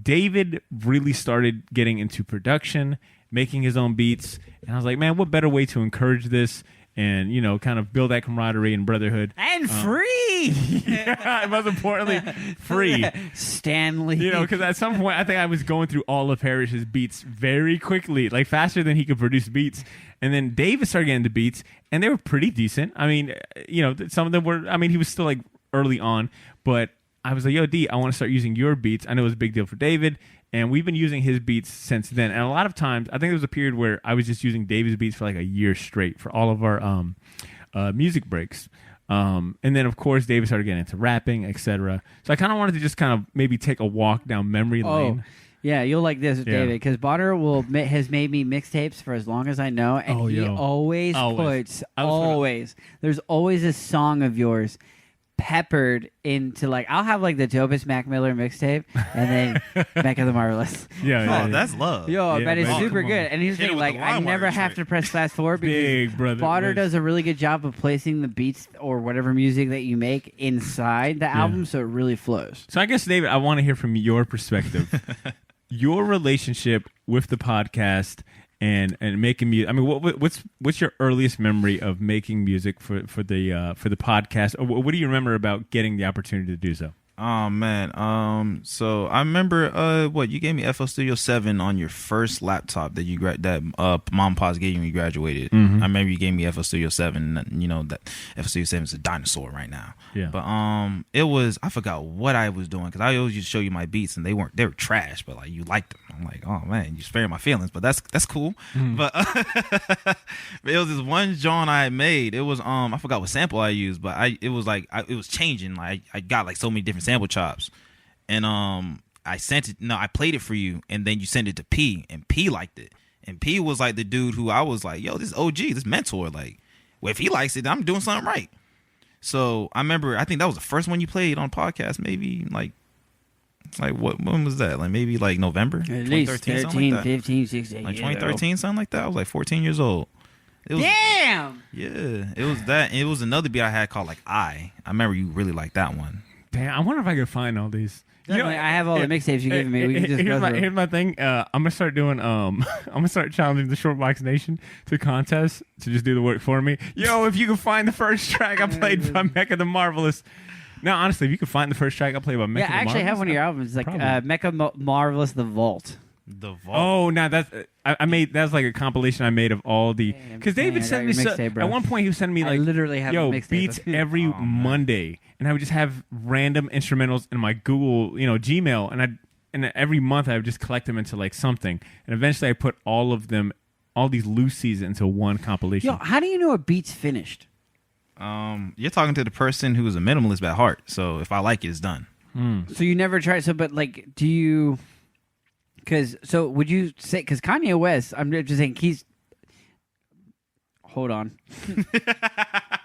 David really started getting into production, making his own beats. And I was like, man, what better way to encourage this and kind of build that camaraderie and brotherhood and free. Yeah, most importantly, free. Stanley. Because at some point, I think I was going through all of Parrish's beats very quickly, like faster than he could produce beats. And then David started getting the beats, and they were pretty decent. I mean, some of them were. I mean, he was still like early on, but I was like, "Yo, D, I want to start using your beats." I know it was a big deal for David, and we've been using his beats since then. And a lot of times, I think there was a period where I was just using David's beats for like a year straight for all of our music breaks. And then, of course, David started getting into rapping, etc. So I kind of wanted to just kind of maybe take a walk down memory lane. Yeah, you'll like this, David, because Bonner has made me mixtapes for as long as I know, and he always puts there's always a song of yours peppered into like I'll have like the dopest Mac Miller mixtape, and then Mecha the Marvelous. Yeah, that's love. But it's super good. And here's the thing, like I never have to press fast forward because Bonner does a really good job of placing the beats or whatever music that you make inside the album, so it really flows. So I guess, David, I want to hear from your perspective. your relationship with the podcast and making music. I mean, what's your earliest memory of making music for the podcast? Or what do you remember about getting the opportunity to do so? Oh man, so I remember what you gave me FL Studio 7 on your first laptop that Mom and Pa's gave you when you graduated. Mm-hmm. I remember you gave me FL Studio 7. And, you know that FL Studio 7 is a dinosaur right now. Yeah. But it was, I forgot what I was doing because I always used to show you my beats and they were trash, but like you liked them. I'm like, oh man, you sparing my feelings, but that's cool. Mm. But it was this one John I had made. It was I forgot what sample I used, but it was changing. Like I got like so many different sample chops, and I sent it. No, I played it for you, and then you sent it to P, and P liked it. And P was like the dude who I was like, yo, this OG, this mentor. Like, well, if he likes it, I'm doing something right. So I remember, I think that was the first one you played on podcast. Maybe like when was that? Like maybe like November, At least 2013, 13, something like that. 15, 16. Like you know. 2013, something like that. I was like 14 years old. It was, Damn! yeah, it was that. And it was another beat I had called like I remember you really liked that one. Damn, I wonder if I could find all these. Definitely, I have all the mixtapes you gave me. We can just go through. Here's my thing. I'm gonna start doing. I'm gonna start challenging the Shortbox Nation to contests to just do the work for me. Yo, if you can find the first track I played by Mecha the Marvelous. No, honestly, if you can find the first track I played by Mecha Yeah, the I actually have Marvelous, one of your albums, like probably. Mecha Marvelous The Vault. The Vault. Oh, no, that's I made. That's like a compilation I made of all the. Because David I sent got me your mixtape, bro. at one point he was sending me I like literally have a yo mixtape. beats every Monday, and I would just have random instrumentals in my Google Gmail, and every month I would just collect them into like something, and eventually I put all of them, all these loosies into one compilation. Yo, how do you know a beat's finished? You're talking to the person who is a minimalist at heart. So if I like it, it's done. So you never try. So, but like, do you? So would you say? Because Kanye West, I'm just saying he's. Hold on.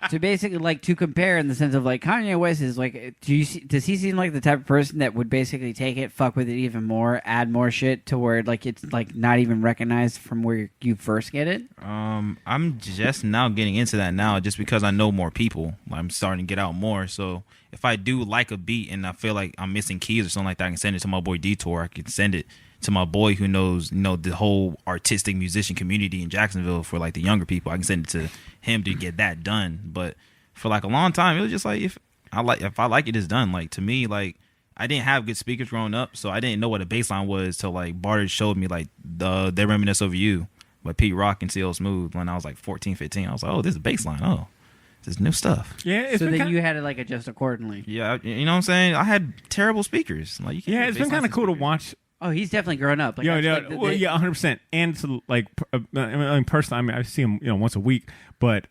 So basically, like to compare in the sense of like Kanye West is like, does he seem like the type of person that would basically take it, fuck with it even more, add more shit to where like it's like not even recognized from where you first get it? I'm just now getting into that now, just because I know more people. I'm starting to get out more. So if I do like a beat and I feel like I'm missing keys or something like that, I can send it to my boy Detour. I can send it to my boy who knows, the whole artistic musician community in Jacksonville for like the younger people. I can send it to him to get that done. But for like a long time, it was just like if I like it, it's done. Like to me, like I didn't have good speakers growing up, so I didn't know what a bass line was till like Barter showed me like They Reminisce Over You by Pete Rock and CL Smooth when I was like 14, 15. I was like, oh, this is a bass line. Oh, this is new stuff. Yeah, it's So been then kinda, you had to like adjust accordingly. Yeah, you know what I'm saying? I had terrible speakers. Like you can't yeah, have it's been bass kind of lines cool to speakers. watch. Oh, he's definitely grown up. Like, Yeah, that's yeah, like well, yeah, 100%. And to like, I mean, personally, I see him, once a week, but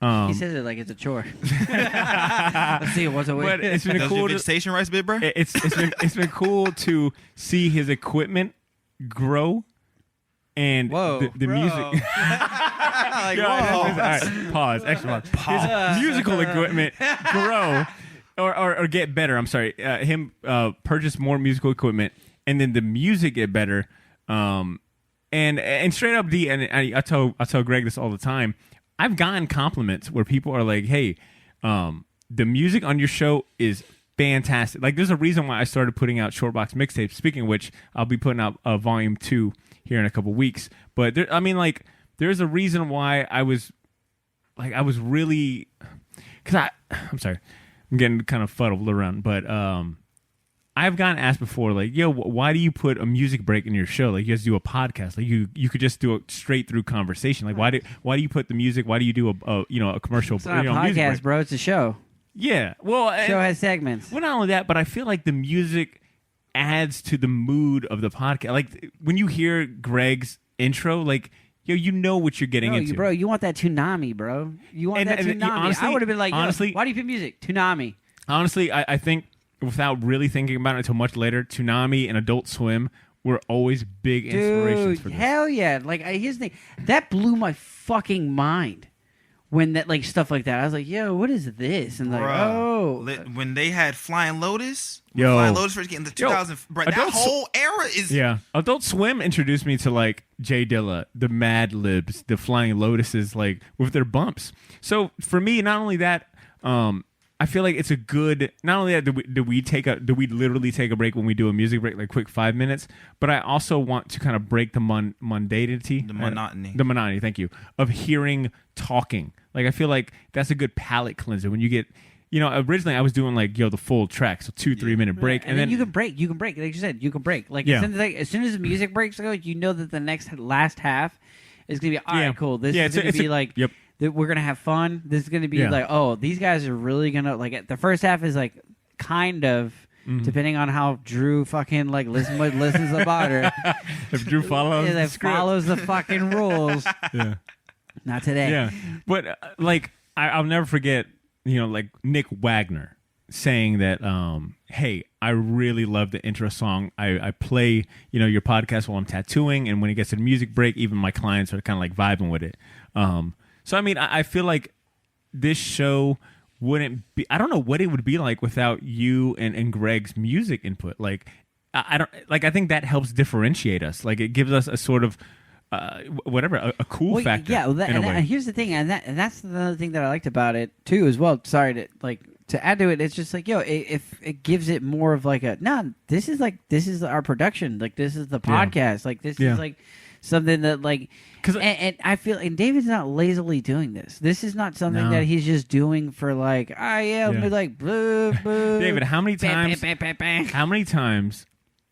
He says it like it's a chore. Let's see it once a week. but it's been Does cool. your To, vegetation rice bit, bro? it's been cool to see his equipment grow and the music. Like, Yeah, whoa. all right, pause. Extra pause. His musical equipment grow or get better. I'm sorry. Him purchase more musical equipment, and then the music get better. And straight up, D. And I tell Greg this all the time. I've gotten compliments where people are like, "Hey, the music on your show is fantastic." Like, there's a reason why I started putting out Shortbox mixtapes. Speaking of which, I'll be putting out volume 2 here in a couple weeks. But there's a reason why I was really, because I'm sorry, I'm getting kind of fuddled around, but I've gotten asked before, like, yo, why do you put a music break in your show? Like, you guys do a podcast. Like, you could just do a straight through conversation. Like, why do you put the music? Why do you do a commercial? It's not a music podcast, break? bro. It's a show. Yeah, well, Show has segments. well, not only that, but I feel like the music adds to the mood of the podcast. Like when you hear Greg's intro, like, yo, you know what you're getting into. Bro, you want that Toonami, bro. You want that and Toonami. honestly- I would have been like, honestly- why do you put music? Toonami. Honestly, I think without really thinking about it until much later, Toonami and Adult Swim were always big inspirations Dude, for this. hell yeah. Like, here's the thing. That blew my fucking mind when that, like, stuff like that. I was like, yo, what is this? And like, Bruh. When they had Flying Lotus, when Yo. Flying Lotus first getting the 2000, bro, that Adult whole era is Yeah, Adult Swim introduced me to like Jay Dilla, the Mad Libs, the Flying Lotuses, like with their bumps. So for me, not only that, I feel like it's a good. Not only that, do we literally take a break when we do a music break, like quick 5 minutes? But I also want to kind of break the mundanity, The monotony. the monotony. Thank you, of hearing talking. Like I feel like that's a good palate cleanser when you get. Originally I was doing like the full track, so 2-3 minute break, and then you can break. Like you said, you can break. Like as soon as the music breaks go, you know that the last half is gonna be all right. Cool. This is gonna be like. Yep. That we're gonna have fun. This is gonna be like, oh, these guys are really gonna like. The first half is like kind of depending on how Drew fucking like listens to Barter. If Drew follows, the script. Follows the fucking rules. Yeah, not today. Yeah, but like I'll never forget, like Nick Wagner saying that, hey, I really love the intro song. I play, your podcast while I'm tattooing, and when it gets to the music break, even my clients are kind of like vibing with it. So, I mean, I feel like this show wouldn't be... I don't know what it would be like without you and Greg's music input. Like, I think that helps differentiate us. Like, it gives us a sort of, a cool factor. Yeah, and here's the thing, and that's another thing that I liked about it, too, as well. Sorry to add to it, it's just like, if it gives it more of like this is our production. Like, this is the podcast. Like, this is like... something that like, and I feel, and David's not lazily doing this. This is not something that he's just doing for like, let me like, boo, boo. David, how many times? How many times?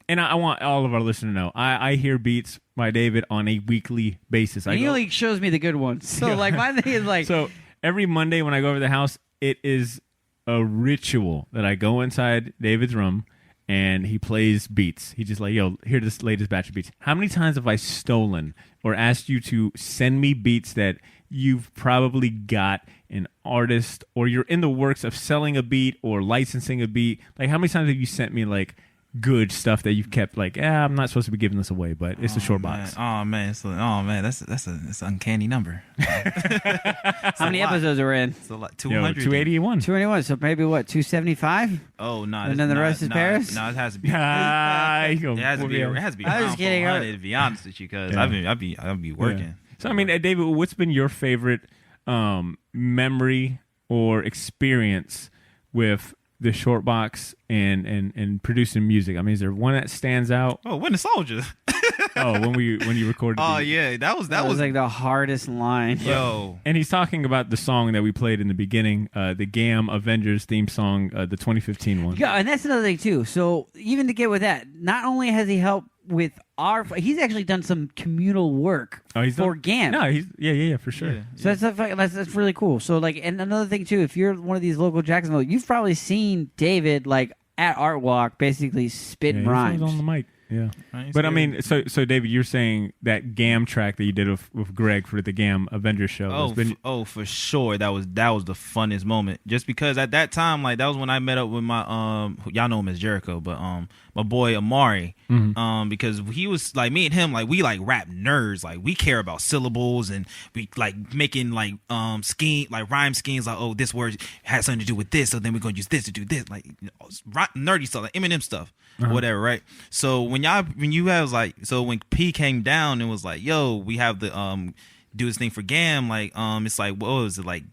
And I want all of our listeners to know, I hear beats by David on a weekly basis. He only shows me the good ones. So like, my thing is like, so every Monday when I go over to the house, it is a ritual that I go inside David's room. And he plays beats. He's just like, here's this latest batch of beats. How many times have I stolen or asked you to send me beats that you've probably got an artist or you're in the works of selling a beat or licensing a beat? Like, how many times have you sent me, like, good stuff that you've kept, like, I'm not supposed to be giving this away, but it's a short box. That's an uncanny number. How many episodes are we in? It's a lot. 200. 281. 281. So maybe what? 275? Oh no! And then the rest is Paris. No, it has to be. It has to be. I was kidding. To be honest with you, because I'd be working. Yeah. So I mean, David, what's been your favorite memory or experience with the short box and producing music? I mean, is there one that stands out? Oh, Winter Soldier. When you recorded. Oh yeah, that was like the hardest line. Yo, and he's talking about the song that we played in the beginning, the GAM Avengers theme song, the 2015 one. Yeah, and that's another thing too. So even to get with that, not only has he helped with he's actually done some communal work for GAM. No, he's for sure. Yeah. So that's really cool. So like, and another thing too, if you're one of these local Jacksonville, you've probably seen David like at Art Walk basically spitting rhymes on the mic. Yeah, but I mean, so David, you're saying that GAM track that you did with Greg for the GAM Avengers show? For sure, that was the funnest moment. Just because at that time, like that was when I met up with my y'all know him as Jericho, but my boy Amari, because he was like me and him, like we like rap nerds, like we care about syllables and we like making like rhyme schemes, like this word has something to do with this, so then we're gonna use this to do this, like nerdy stuff, like Eminem stuff. Whatever, right? So when P came down and was like, "Yo, we have to do this thing for GAM," like it's like, what was it like?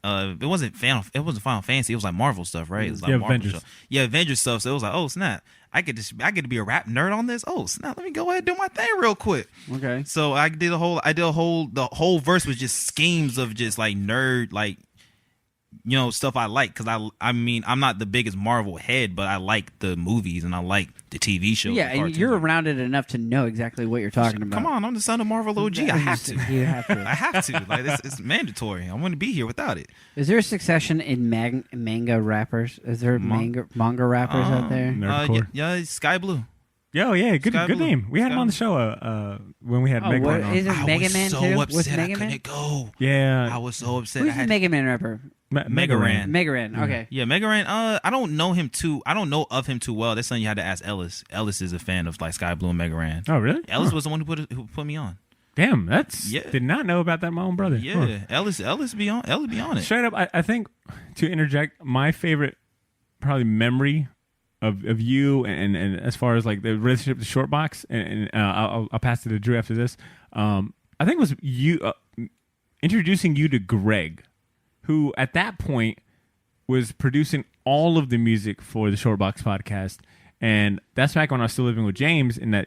It wasn't Final Fantasy. It was like Marvel stuff, right? It was like Marvel Avengers. Stuff. Yeah, Avengers stuff. So it was like, oh snap, I get to be a rap nerd on this. Oh snap, let me go ahead and do my thing real quick. Okay. So the whole verse was just schemes of just like nerd, like, stuff I like, because I mean I'm not the biggest Marvel head, but I like the movies and I like the TV shows. Yeah, and you're around it enough to know exactly what you're talking about. Come on, I'm the son of Marvel OG. I have to. You have to. I have to. Like it's mandatory. I wouldn't be here without it. Is there a succession in manga rappers? Is there manga rappers out there? Yeah, Sky Blue. Oh yeah, good name. We had him on the show when we had Mega Man on. Is it Mega Man too? I was so upset Mega I Man? couldn't go. Yeah, I was so upset. Who's the Mega Man rapper? Mega Ran. Mega Ran. Okay. Yeah, Mega Ran. I don't know of him too well. That's something you had to ask Ellis. Ellis is a fan of like Sky Blue and Mega Ran. Oh really? Ellis was the one who put me on. Damn, did not know about that. My own brother. Yeah, Ellis be on it. Straight up, I think, to interject, my favorite probably memory of you and as far as like the relationship to Short Box, and I'll pass it to Drew after this. I think it was you introducing you to Greg, who at that point was producing all of the music for the Shortbox podcast, and that's back when I was still living with James. In that,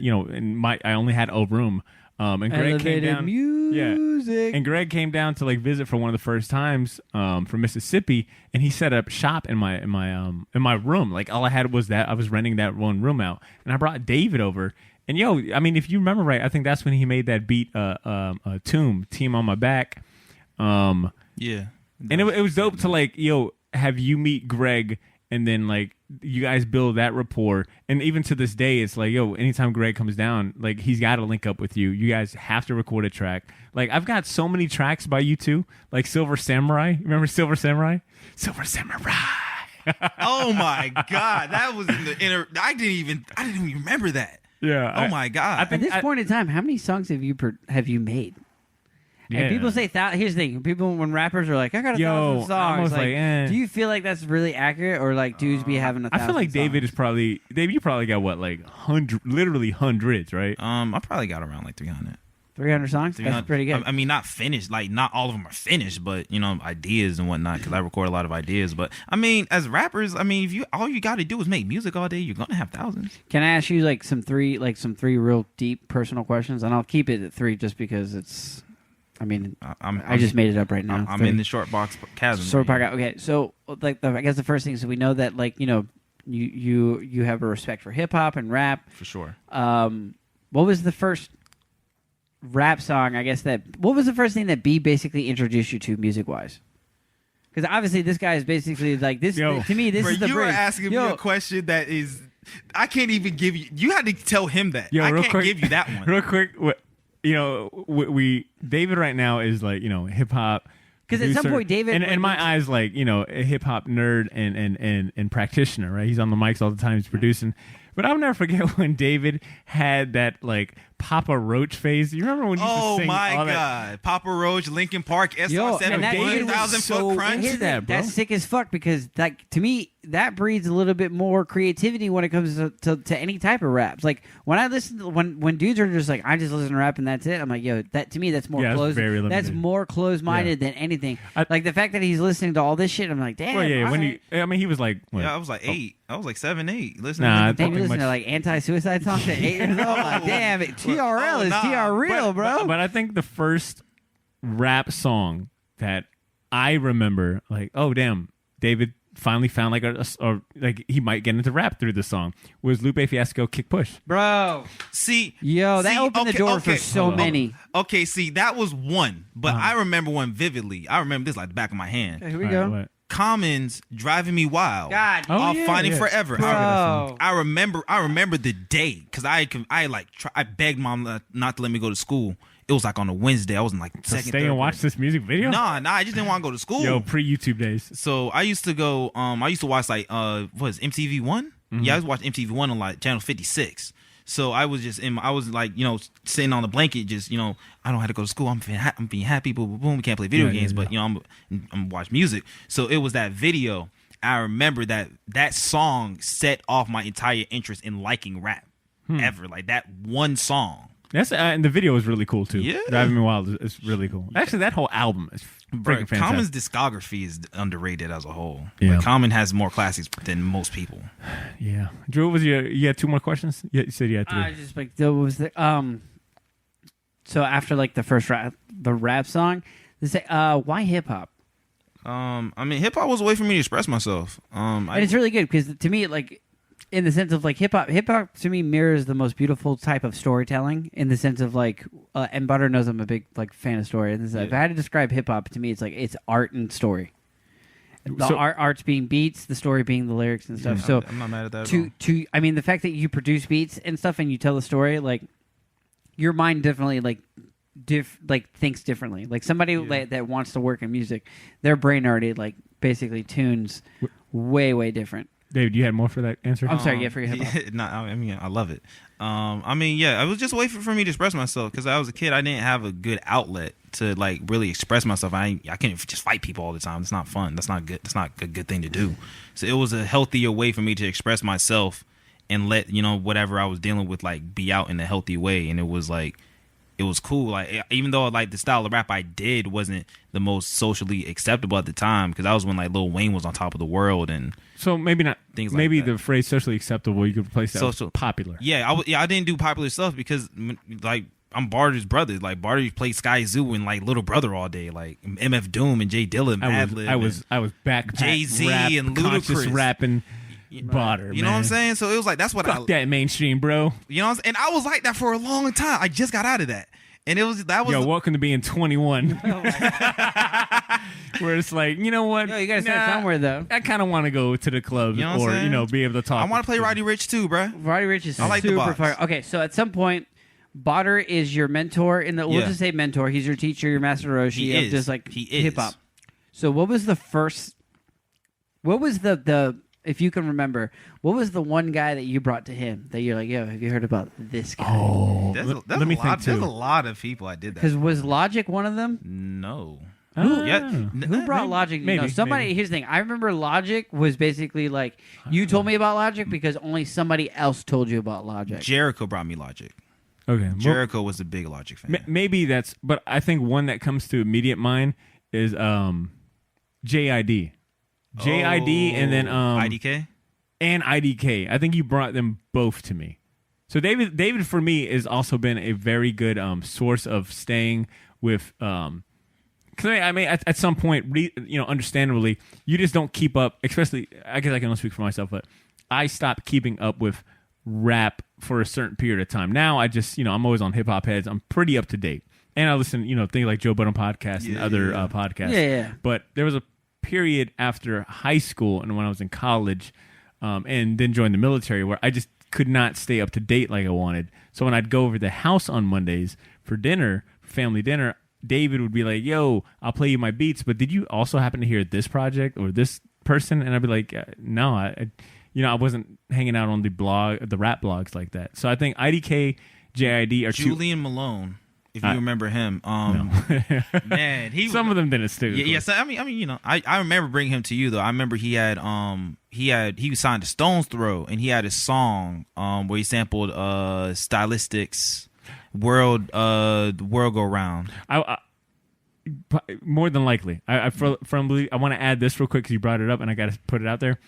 I only had a room. And Greg came down. Music. And Greg came down to like visit for one of the first times from Mississippi, and he set up shop in my room. Like all I had was that I was renting that one room out, and I brought David over. And if you remember right, I think that's when he made that beat, Team on My Back. Yeah, and it was dope to have you meet Greg, and then like you guys build that rapport. And even to this day, it's like, anytime Greg comes down, like he's got to link up with you. You guys have to record a track. Like I've got so many tracks by you two, like Silver Samurai. Remember Silver Samurai? Silver Samurai. Oh my God, that was in the I didn't even remember that. Yeah. Oh my God. At this point in time, how many songs have you made? Yeah. And people say here's the thing: people when rappers are like, "I got 1,000 songs," do you feel like that's really accurate, or like dudes be having 1,000? I feel like David is probably you probably got what, like literally hundreds, right? I probably got around like 300. 300 songs. That's pretty good. I mean, not finished. Like not all of them are finished, but ideas and whatnot. Because I record a lot of ideas. But I mean, as rappers, if all you got to do is make music all day, you're gonna have thousands. Can I ask you like some three real deep personal questions, and I'll keep it at 3 just because it's. I just made it up right now. I'm in the short box chasm. Okay, so like I guess the first thing is we know that you have a respect for hip hop and rap For sure. What was the first rap song? What was the first thing that B basically introduced you to music wise? Because obviously this guy is basically like this. To me, this is the you bridge. were asking me a question that is, I can't even give you. You had to tell him that. I can't give you that one. Real quick. We David right now is like hip hop. Because at some point, David, and in my eyes, like a hip hop nerd and practitioner, right? He's on the mics all the time. He's producing. But I'll never forget when David had that like Papa Roach phase. You remember when you used to sing all that? God, Papa Roach, Linkin Park, SR7, and that David was 1,000 foot crunch. into that, bro. That's sick as fuck because like to me that breeds a little bit more creativity when it comes to any type of raps. Like when I listen to, when dudes are just like I just listen to rap and that's it. I'm like that to me that's more closed. That's more closed minded than anything. Like the fact that he's listening to all this shit. I'm like damn. Well, yeah. He was like what? Yeah, I was like 8. I was like 7, 8. Listening. Nah, to you listen to like anti-suicide songs at 8 years old. Like damn, TRL is TR real, bro. But I think the first rap song that I remember, like, oh damn, David finally found like like he might get into rap through the song, was Lupe Fiasco "Kick Push." Bro, that opened the door for so many. Okay, see, that was one, but I remember one vividly. I remember this like the back of my hand. Here we go. Common's "Driving Me Wild." God, Finding Forever. Bro. I remember the day because I begged mom not to let me go to school. It was like on a Wednesday. I was in like second. Stay and watch this music video. Nah, I just didn't want to go to school. Yo, pre-YouTube days. So I used to go. I used to watch like what is MTV One? Mm-hmm. Yeah, I was watching MTV One on like channel 56. So I was just I was like sitting on the blanket, just I don't have to go to school. I'm being happy. Boom, boom, boom. We can't play video games, but I'm watch music. So it was that video. I remember that song set off my entire interest in liking rap ever. Like that one song. That's and the video is really cool too. Yeah, Driving Me Wild is really cool. Actually, that whole album is freaking fantastic. Common's discography is underrated as a whole. Yeah. Like, Common has more classics than most people. Yeah, Drew, what was you had 2 more questions? Yeah, you said you had 3. I just like there was the So after like the first the rap song, they say why hip hop? Hip hop was a way for me to express myself. And it's really good because to me, like, in the sense of like hip hop to me mirrors the most beautiful type of storytelling. In the sense of like, and Butter knows I'm a big like fan of story. And if I had to describe hip hop, to me, it's like it's art and story. Art's being beats, the story being the lyrics and stuff. So I'm not mad at that. At all. The fact that you produce beats and stuff and you tell the story, like your mind definitely like thinks differently. Like somebody that wants to work in music, their brain already like basically tunes way different. David, you had more for that answer? I'm sorry, for your hip hop. I love it. It was just a way for me to express myself because I was a kid. I didn't have a good outlet to like really express myself. I couldn't just fight people all the time. It's not fun. That's not good. That's not a good thing to do. So it was a healthier way for me to express myself and let whatever I was dealing with like be out in a healthy way. And it was like it was cool. Like even though like the style of rap I did wasn't the most socially acceptable at the time, because that was when like Lil Wayne was on top of the world and So maybe not things like maybe that. the phrase socially acceptable, you could replace that Social- with popular. Yeah, I didn't do popular stuff because like I'm Barter's brother. Like Barter played Sky Zoo and like Little Brother all day, like MF Doom and Jay Dilla, I was backpack Jay-Z rap, and conscious Ludacris. rapping Barter. You know what I'm saying? So it was like that's what Fuck that mainstream, bro. You know what I'm saying? And I was like that for a long time. I just got out of that. And that was Yo, welcome to being 21. Where it's like, you know what? Yo, you gotta start somewhere, though. I kind of want to go to the club You know what I'm or, saying? be able to talk. I want to play with Roddy Rich too, bro. Roddy Rich is I like the super box. fire. Okay, so at some point, Botter is your mentor in the. We'll Yeah. just say mentor. He's your teacher, your master Roshi He of is. just like He is. hip hop. So what was the first? What was the if you can remember? What was the one guy that you brought to him that you're like, yo, have you heard about this guy? Oh, There's let me a lot, think There's too. a lot of people I did that. Because was Logic one of them? No. Ah. Yeah. Who brought Logic? maybe, no, somebody. maybe. Here's the thing. I remember Logic was basically like you told me about Logic because only somebody else told you about Logic. Jericho brought me Logic. Okay, well, Jericho was a big Logic fan. maybe that's. But I think one that comes to immediate mind is JID, JID, and then IDK. and IDK. I think you brought them both to me. So David for me has also been a very good source of staying with. Because I mean, at some point, understandably, you just don't keep up. Especially, I guess I can only speak for myself, but I stopped keeping up with rap for a certain period of time. Now I just, I'm always on hip hop heads. I'm pretty up to date, and I listen, things like Joe Budden podcast and other podcasts. Yeah. But there was a period after high school and when I was in college, and then joined the military, where I just could not stay up to date like I wanted. So when I'd go over to the house on Mondays for dinner, family dinner, David would be like, "Yo, I'll play you my beats, but did you also happen to hear this project or this person?" And I'd be like, "No, I wasn't hanging out on the rap blogs like that." So I think IDK, JID are Julian Malone, if you remember him. No. Man, Some of them didn't stick. Yeah, so, I mean, I remember bringing him to you though. I remember he was signed to Stone's Throw, and he had a song where he sampled Stylistics World Go Round. I more than likely. I firmly I want to add this real quick because you brought it up and I got to put it out there.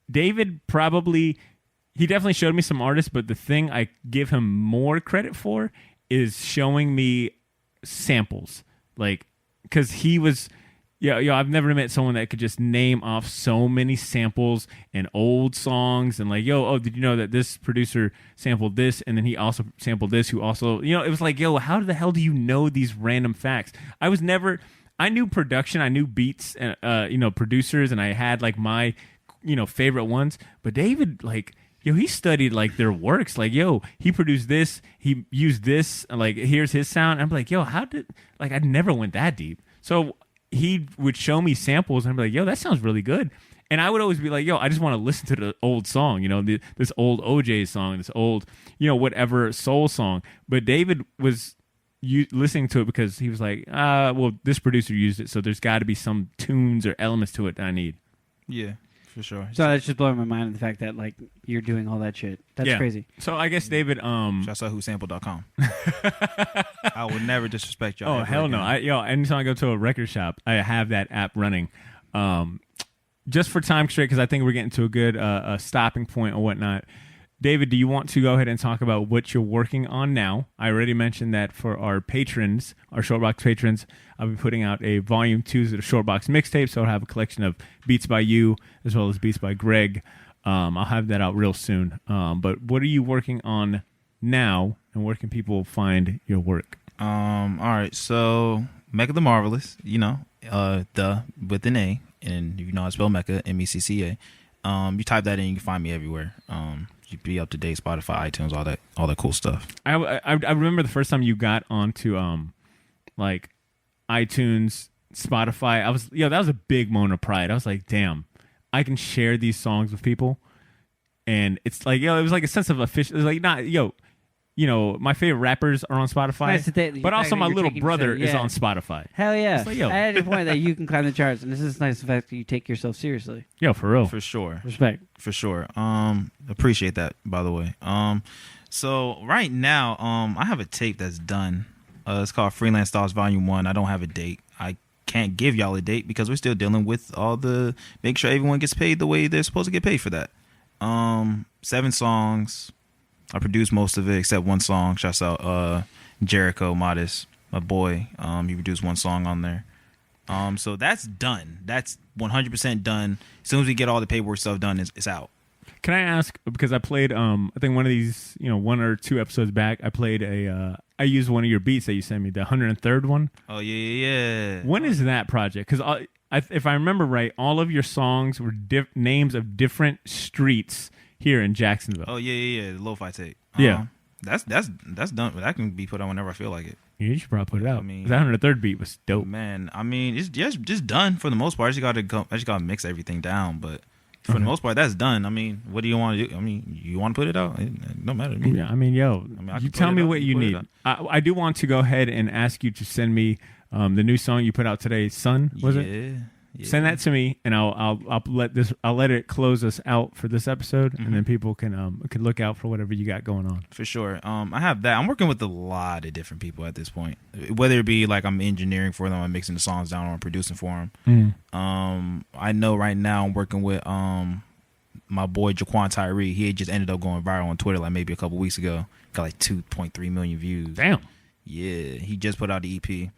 David he definitely showed me some artists, but the thing I give him more credit for is showing me samples. Like, because he was, I've never met someone that could just name off so many samples and old songs and like, did you know that this producer sampled this and then he also sampled this, who also, it was like, how the hell do you know these random facts? I knew production, I knew beats and, producers, and I had like my, favorite ones, but David, like, he studied like their works. Like, he produced this, he used this, like, here's his sound. And I'm like, I never went that deep. So he would show me samples and I'm like, that sounds really good. And I would always be like, I just want to listen to the old song, this old OJ song, this old, whatever soul song. But David was listening to it because he was like, this producer used it, so there's got to be some tunes or elements to it that I need. Yeah. For sure. So that's just blowing my mind, the fact that like you're doing all that shit. That's crazy. So I guess David, Shouts out whosample.com. I would never disrespect y'all. oh ever hell no! again. Anytime I go to a record shop, I have that app running, just for time straight, because I think we're getting to a good stopping point or whatnot. David, do you want to go ahead and talk about what you're working on now? I already mentioned that for our patrons, our Shortbox patrons, I'll be putting out a volume 2 of the Shortbox mixtape, so I'll have a collection of beats by you as well as beats by Greg. I'll have that out real soon. But what are you working on now, and where can people find your work? All right, so Mecca the Marvelous, the with an A, and if you know how to spell Mecca, MECCA. You type that in, you can find me everywhere. You be up to date, Spotify, iTunes, all that cool stuff. I remember the first time you got onto like iTunes, Spotify. that was a big moment of pride. I was like, damn, I can share these songs with people, and it's like, it was like a sense of official. It was like, not, my favorite rappers are on Spotify, Nice that but also my you're little taking brother yourself- is yeah. on Spotify. Hell yeah! It's like, yo. I had a point that you can climb the charts, and this is nice the fact that you take yourself seriously. Yo, for real. For sure. Respect. For sure. Appreciate that, by the way. So right now, I have a tape that's done. It's called Freelance Stars Volume 1. I don't have a date. I can't give y'all a date because we're still dealing with all the make sure everyone gets paid the way they're supposed to get paid for that. 7 songs. I produced most of it except one song. Shouts out Jericho Modest, my boy. He produced one song on there. So that's done. That's 100% done. As soon as we get all the paperwork stuff done, it's out. Can I ask, because I played, I think one of these, 1 or 2 episodes back, I played I used one of your beats that you sent me, the 103rd one. Oh, yeah. When is that project? Because if I remember right, all of your songs were names of different streets here in Jacksonville. Oh, yeah. The lo-fi tape. Yeah. That's done. That can be put on whenever I feel like it. You should probably put it out. I mean, that 103rd beat was dope. Man, I mean, it's just done for the most part. I just gotta mix everything down, but for the most part, that's done. I mean, what do you want to do? I mean, you want to put it out? It don't matter to me. Yeah, I mean, you tell me what you need. I do want to go ahead and ask you to send me the new song you put out today, Sun. Was it? Yeah. Send that to me, and I'll let it close us out for this episode, and then people can look out for whatever you got going on. For sure. I have that. I'm working with a lot of different people at this point. Whether it be like I'm engineering for them, I'm mixing the songs down, or I'm producing for them. I know right now I'm working with my boy Jaquan Tyree. He had just ended up going viral on Twitter like maybe a couple weeks ago. Got like 2.3 million views. Damn. Yeah, he just put out the EP.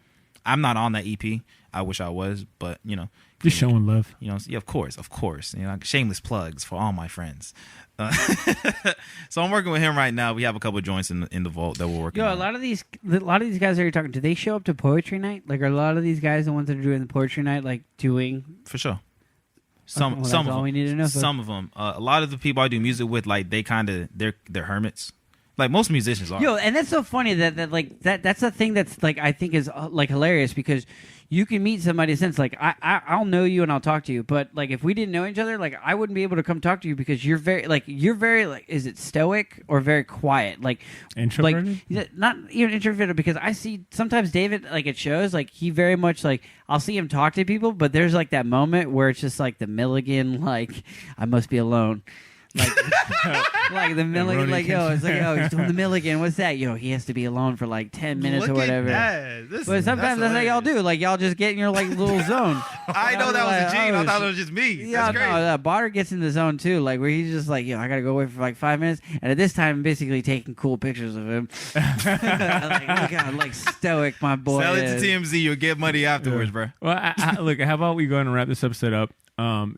I'm not on that EP. I wish I was, but just showing love. Yeah, of course. Shameless plugs for all my friends. So I'm working with him right now. We have a couple of joints in the vault that we're working on. A lot of these guys that you're talking to, do they show up to poetry night? Like, are a lot of these guys the ones that are doing the poetry night, like doing? For sure. Some of them. We need to know. Some of them. A lot of the people I do music with, like they're hermits. Like most musicians are. And that's so funny that's the thing that's like I think is like hilarious, because you can meet somebody since like I'll know you and I'll talk to you, but like if we didn't know each other, like I wouldn't be able to come talk to you because you're very is it stoic or very quiet, like introverted? Like not even introverted, because I see sometimes David, like it shows, like he very much like I'll see him talk to people, but there's like that moment where it's just like the Milligan, like I must be alone. Like the Milligan, like it's like he's doing the Milligan. What's that? He has to be alone for like 10 minutes or whatever. But sometimes that's how y'all do. Like y'all just get in your like little zone. I know that was a Gene. I thought it was just me. Yeah, that's great. No, Botter gets in the zone too. Like where he's just like, I gotta go away for like 5 minutes, and at this time, I'm basically taking cool pictures of him. Like, look how like stoic my boy Sell it is. to TMZ. You'll get money afterwards, bro. Well, look, how about we go and wrap this episode up?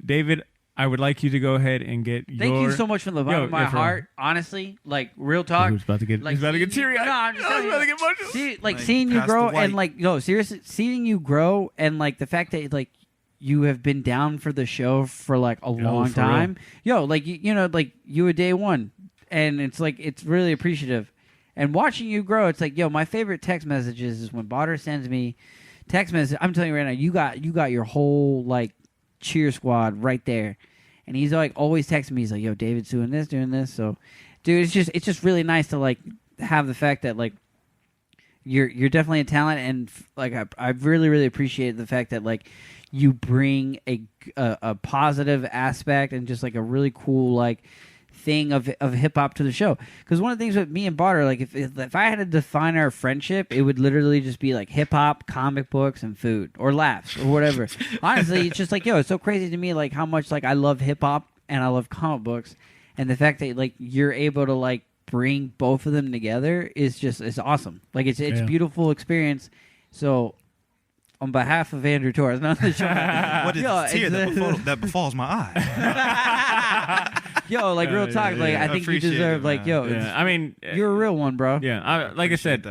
David, I would like you to go ahead and get Thank you so much from the bottom of my heart. Honestly, like real talk. He's about to get teary-eyed. No, I'm just telling about to you. get emotional. Seeing you grow and like seriously, seeing you grow and like the fact that like you have been down for the show for like a long time. Like like you were day one, and it's like it's really appreciative. And watching you grow, it's like my favorite text messages is when Botter sends me text message. I'm telling you right now, you got your whole like cheer squad right there, and he's like always texting me. He's like, David's doing this. So, dude, it's just really nice to like have the fact that like you're definitely a talent, and like I really really appreciate the fact that like you bring a positive aspect and just like a really cool like thing of hip hop to the show. Because one of the things with me and Botter, like if I had to define our friendship, it would literally just be like hip hop, comic books, and food, or laughs, or whatever. Honestly, it's just like it's so crazy to me like how much like I love hip hop and I love comic books, and the fact that like you're able to like bring both of them together is awesome. Like it's a beautiful experience. So on behalf of Andrew Torres, not the show. What is this tear that befalls my eye? Like real talk, like I think you deserve, like, I mean, you're a real one, bro. Yeah, like I said,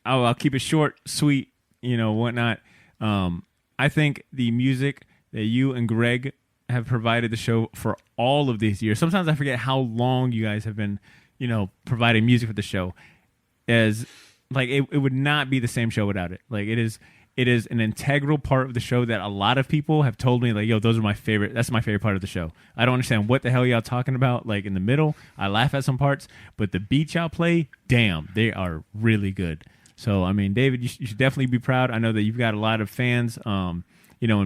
I'll keep it short, sweet, whatnot. I think the music that you and Greg have provided the show for all of these years. Sometimes I forget how long you guys have been, providing music for the show. As like it would not be the same show without it. Like it is an integral part of the show that a lot of people have told me, like, those are my favorite. That's my favorite part of the show. I don't understand what the hell y'all talking about. Like in the middle, I laugh at some parts, but the beats y'all play, damn, they are really good. So, I mean, David, you should definitely be proud. I know that you've got a lot of fans, and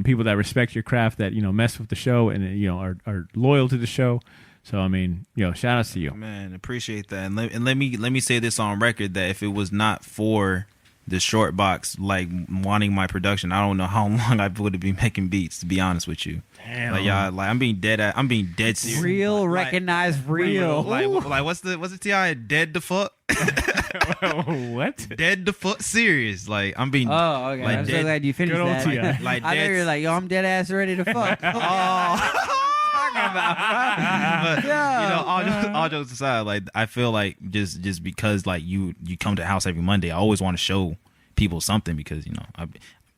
people that respect your craft that, mess with the show and, are loyal to the show. So I mean, shout outs to you. Man, appreciate that. And let me say this on record that if it was not for the short box wanting my production, I don't know how long I would have been making beats, to be honest with you. Damn. I'm being dead serious. Real, recognized real. What's the TI? Dead the fuck? What? Dead the fuck serious. I'm being Oh, okay. I'm so glad you finished Good old that. T.I. Like I know dead- you're like, yo, I'm dead ass ready to fuck. But all jokes aside, I feel like just because you come to the house every Monday, I always want to show people something because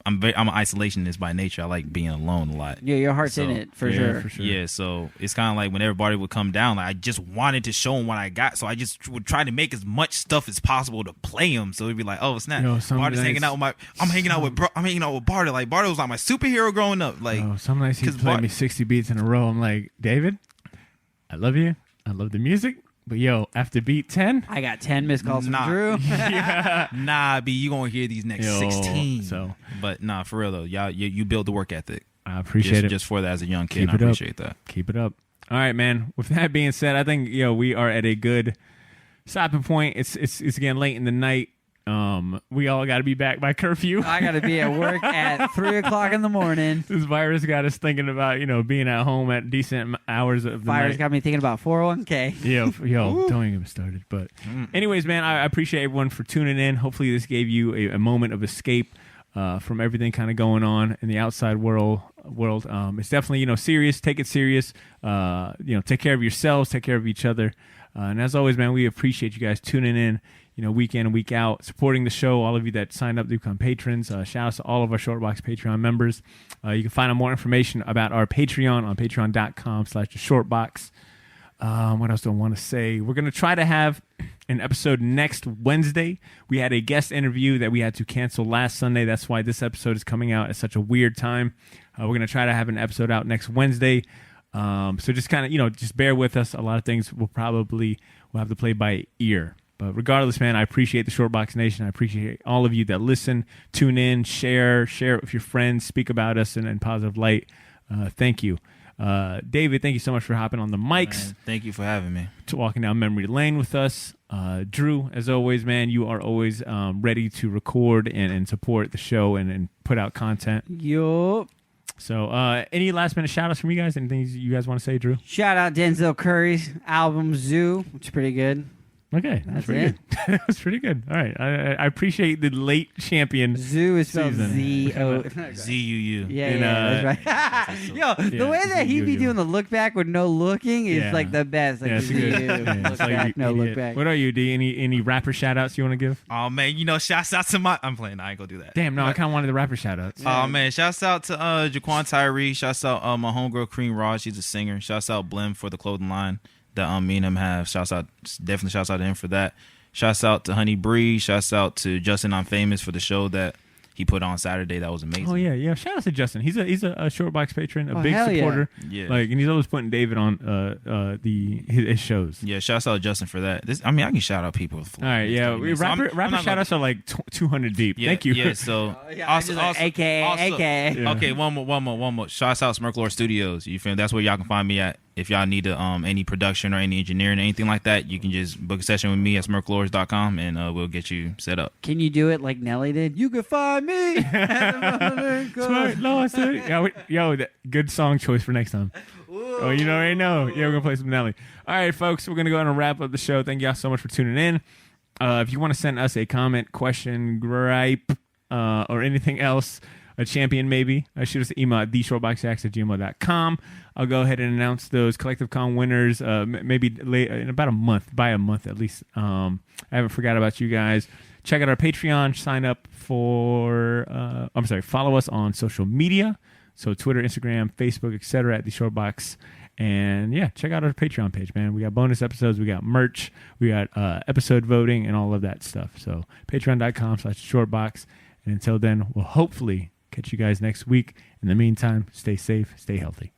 I'm an isolationist by nature. I like being alone a lot. Yeah, your heart's in it for sure. For sure. Yeah, so it's kind of like when everybody would come down, I just wanted to show them what I got, so I just would try to make as much stuff as possible to play them. So it'd be like, oh snap, Barter's hanging out with I'm hanging out with Barter. Like Barter was like my superhero growing up. Like some nights he's playing me 60 beats in a row. I'm like, David, I love you. I love the music. But after beat 10, I got 10 missed calls from Drew. Nah, B, you gonna hear these next 16. So, but nah, for real though, y'all, you build the work ethic. I appreciate it. Just for that as a young kid, Keep I it up. appreciate that. Keep it up. All right, man. With that being said, I think we are at a good stopping point. It's getting late in the night. We all got to be back by curfew. I got to be at work at 3 o'clock in the morning. This virus got us thinking about being at home at decent hours of the Virus night. got me thinking about 401k. Yo, don't even get me started. But anyways, man, I appreciate everyone for tuning in. Hopefully this gave you a moment of escape from everything kind of going on in the outside world. It's definitely, serious. Take it serious. Take care of yourselves. Take care of each other. And as always, man, we appreciate you guys tuning in, week in and week out, supporting the show. All of you that signed up to become patrons. Shout out to all of our Shortbox Patreon members. You can find out more information about our Patreon on patreon.com/theshortbox. What else do I want to say? We're going to try to have an episode next Wednesday. We had a guest interview that we had to cancel last Sunday. That's why this episode is coming out at such a weird time. We're going to try to have an episode out next Wednesday. So just kind of, just bear with us. A lot of things we'll have to play by ear. But regardless, man, I appreciate the Shortbox Nation. I appreciate all of you that listen, tune in, share it with your friends, speak about us in positive light. Thank you. David, thank you so much for hopping on the mics. Man, thank you for having me. Walking down memory lane with us. Drew, as always, man, you are always ready to record and support the show and put out content. Yup. So any last minute shout outs from you guys? Anything you guys want to say, Drew? Shout out Denzel Curry's album Zoo, which is pretty good. Okay, that's pretty good. That was pretty good. All right, I appreciate the late champion. Zoo is spelled Z-O. Z-U-U. Yeah, that's right. Yo, the way that he be doing the look back with no looking is like the best. Like, it's good. Look back, no look back. What are you, D? Any rapper shout outs you want to give? Oh man, shouts out to I'm playing. I ain't gonna do that. Damn, no, I kind of wanted the rapper shout outs. Oh man, shouts out to Jaquan Tyree. Shouts out my homegirl Cream Raw. She's a singer. Shouts out Blim for the clothing line that me and him have. Definitely shouts out to him for that. Shouts out to Honey Bree. Shouts out to Justin I'm Famous for the show that he put on Saturday. That was amazing. Oh yeah. Shout out to Justin. He's a Shortbox patron, a big hell supporter. Yeah. And he's always putting David on his shows. Yeah, shouts out to Justin for that. I can shout out people. All right, yeah. Rapper shout outs are like 200 deep. Yeah, Thank you. Yeah, so Also, AKA. Yeah. Okay, one more. Shouts out Smirklore Studios. You feel me? That's where y'all can find me at. If y'all need any production or any engineering or anything like that, you can just book a session with me at smirklores.com and we'll get you set up. Can you do it like Nelly did? You can find me. Yo, good song choice for next time. Oh, you already know. Yeah, we're gonna play some Nelly. All right, folks, we're gonna go ahead and wrap up the show. Thank y'all so much for tuning in. If you want to send us a comment, question, gripe, or anything else, a champion maybe, shoot us an email at theshortboxjacks@gmail.com. I'll go ahead and announce those Collective Con winners maybe in about a month, by a month at least. I haven't forgot about you guys. Check out our Patreon. Sign up for, follow us on social media. So Twitter, Instagram, Facebook, etc. at The Shortbox. And yeah, check out our Patreon page, man. We got bonus episodes. We got merch. We got episode voting and all of that stuff. So patreon.com/shortbox. And until then, we'll hopefully catch you guys next week. In the meantime, stay safe, stay healthy.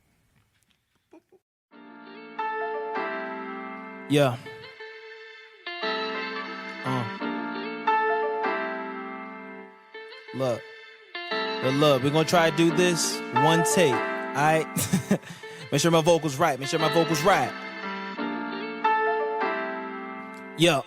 Yeah. Look, we're gonna try to do this one take, alright? Make sure my vocals right. Yo.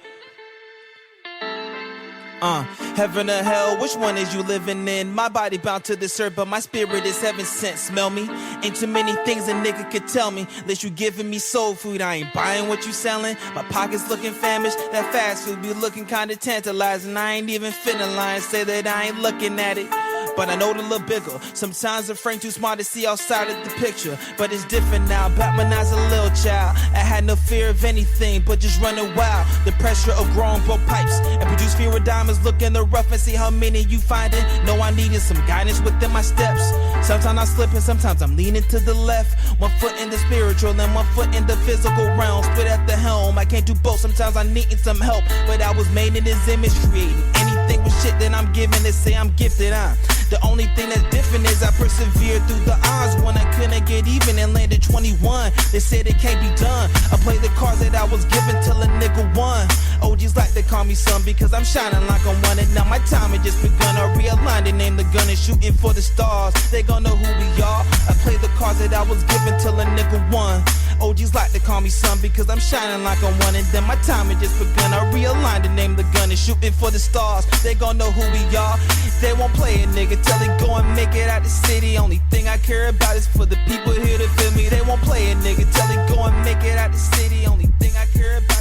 Heaven or hell, which one is you living in? My body bound to this earth, but my spirit is heaven sent. Smell me? Ain't too many things a nigga could tell me. Unless you giving me soul food, I ain't buying what you selling. My pockets looking famished, that fast food be looking kinda tantalizing. I ain't even finna lie and say that I ain't looking at it. But I know the little bigger. Sometimes the frame too smart to see outside of the picture. But it's different now, back when I was a little child. I had no fear of anything, but just running wild. The pressure of growing broke pipes and produce fewer diamonds. Look in the rough and see how many you finding. Know I needed some guidance within my steps. Sometimes I'm slipping, sometimes I'm leaning to the left. 1 foot in the spiritual and 1 foot in the physical realm. Split at the helm, I can't do both. Sometimes I need some help, but I was made in his image, creating anything with shit that I'm giving. They say I'm gifted, the only thing that's different is I persevered through the odds when I couldn't get even and landed 21. They said it can't be done. I played the cards that I was given till a nigga won. OGs like to call me son because I'm shining like I'm one. And now my time has just begun. I realigned and named the gun and shooting for the stars. They gon' know who we are. I played the cards that I was given till a nigga won. OGs like to call me son because I'm shining like I'm one. And then my time had just begun. I realigned and named the gun and shooting for the stars. They gon' know who we are. They won't play a nigga till they go and make it out the city. Only thing I care about is for the people here to feel me. They won't play a nigga till they go and make it out the city. Only thing I care about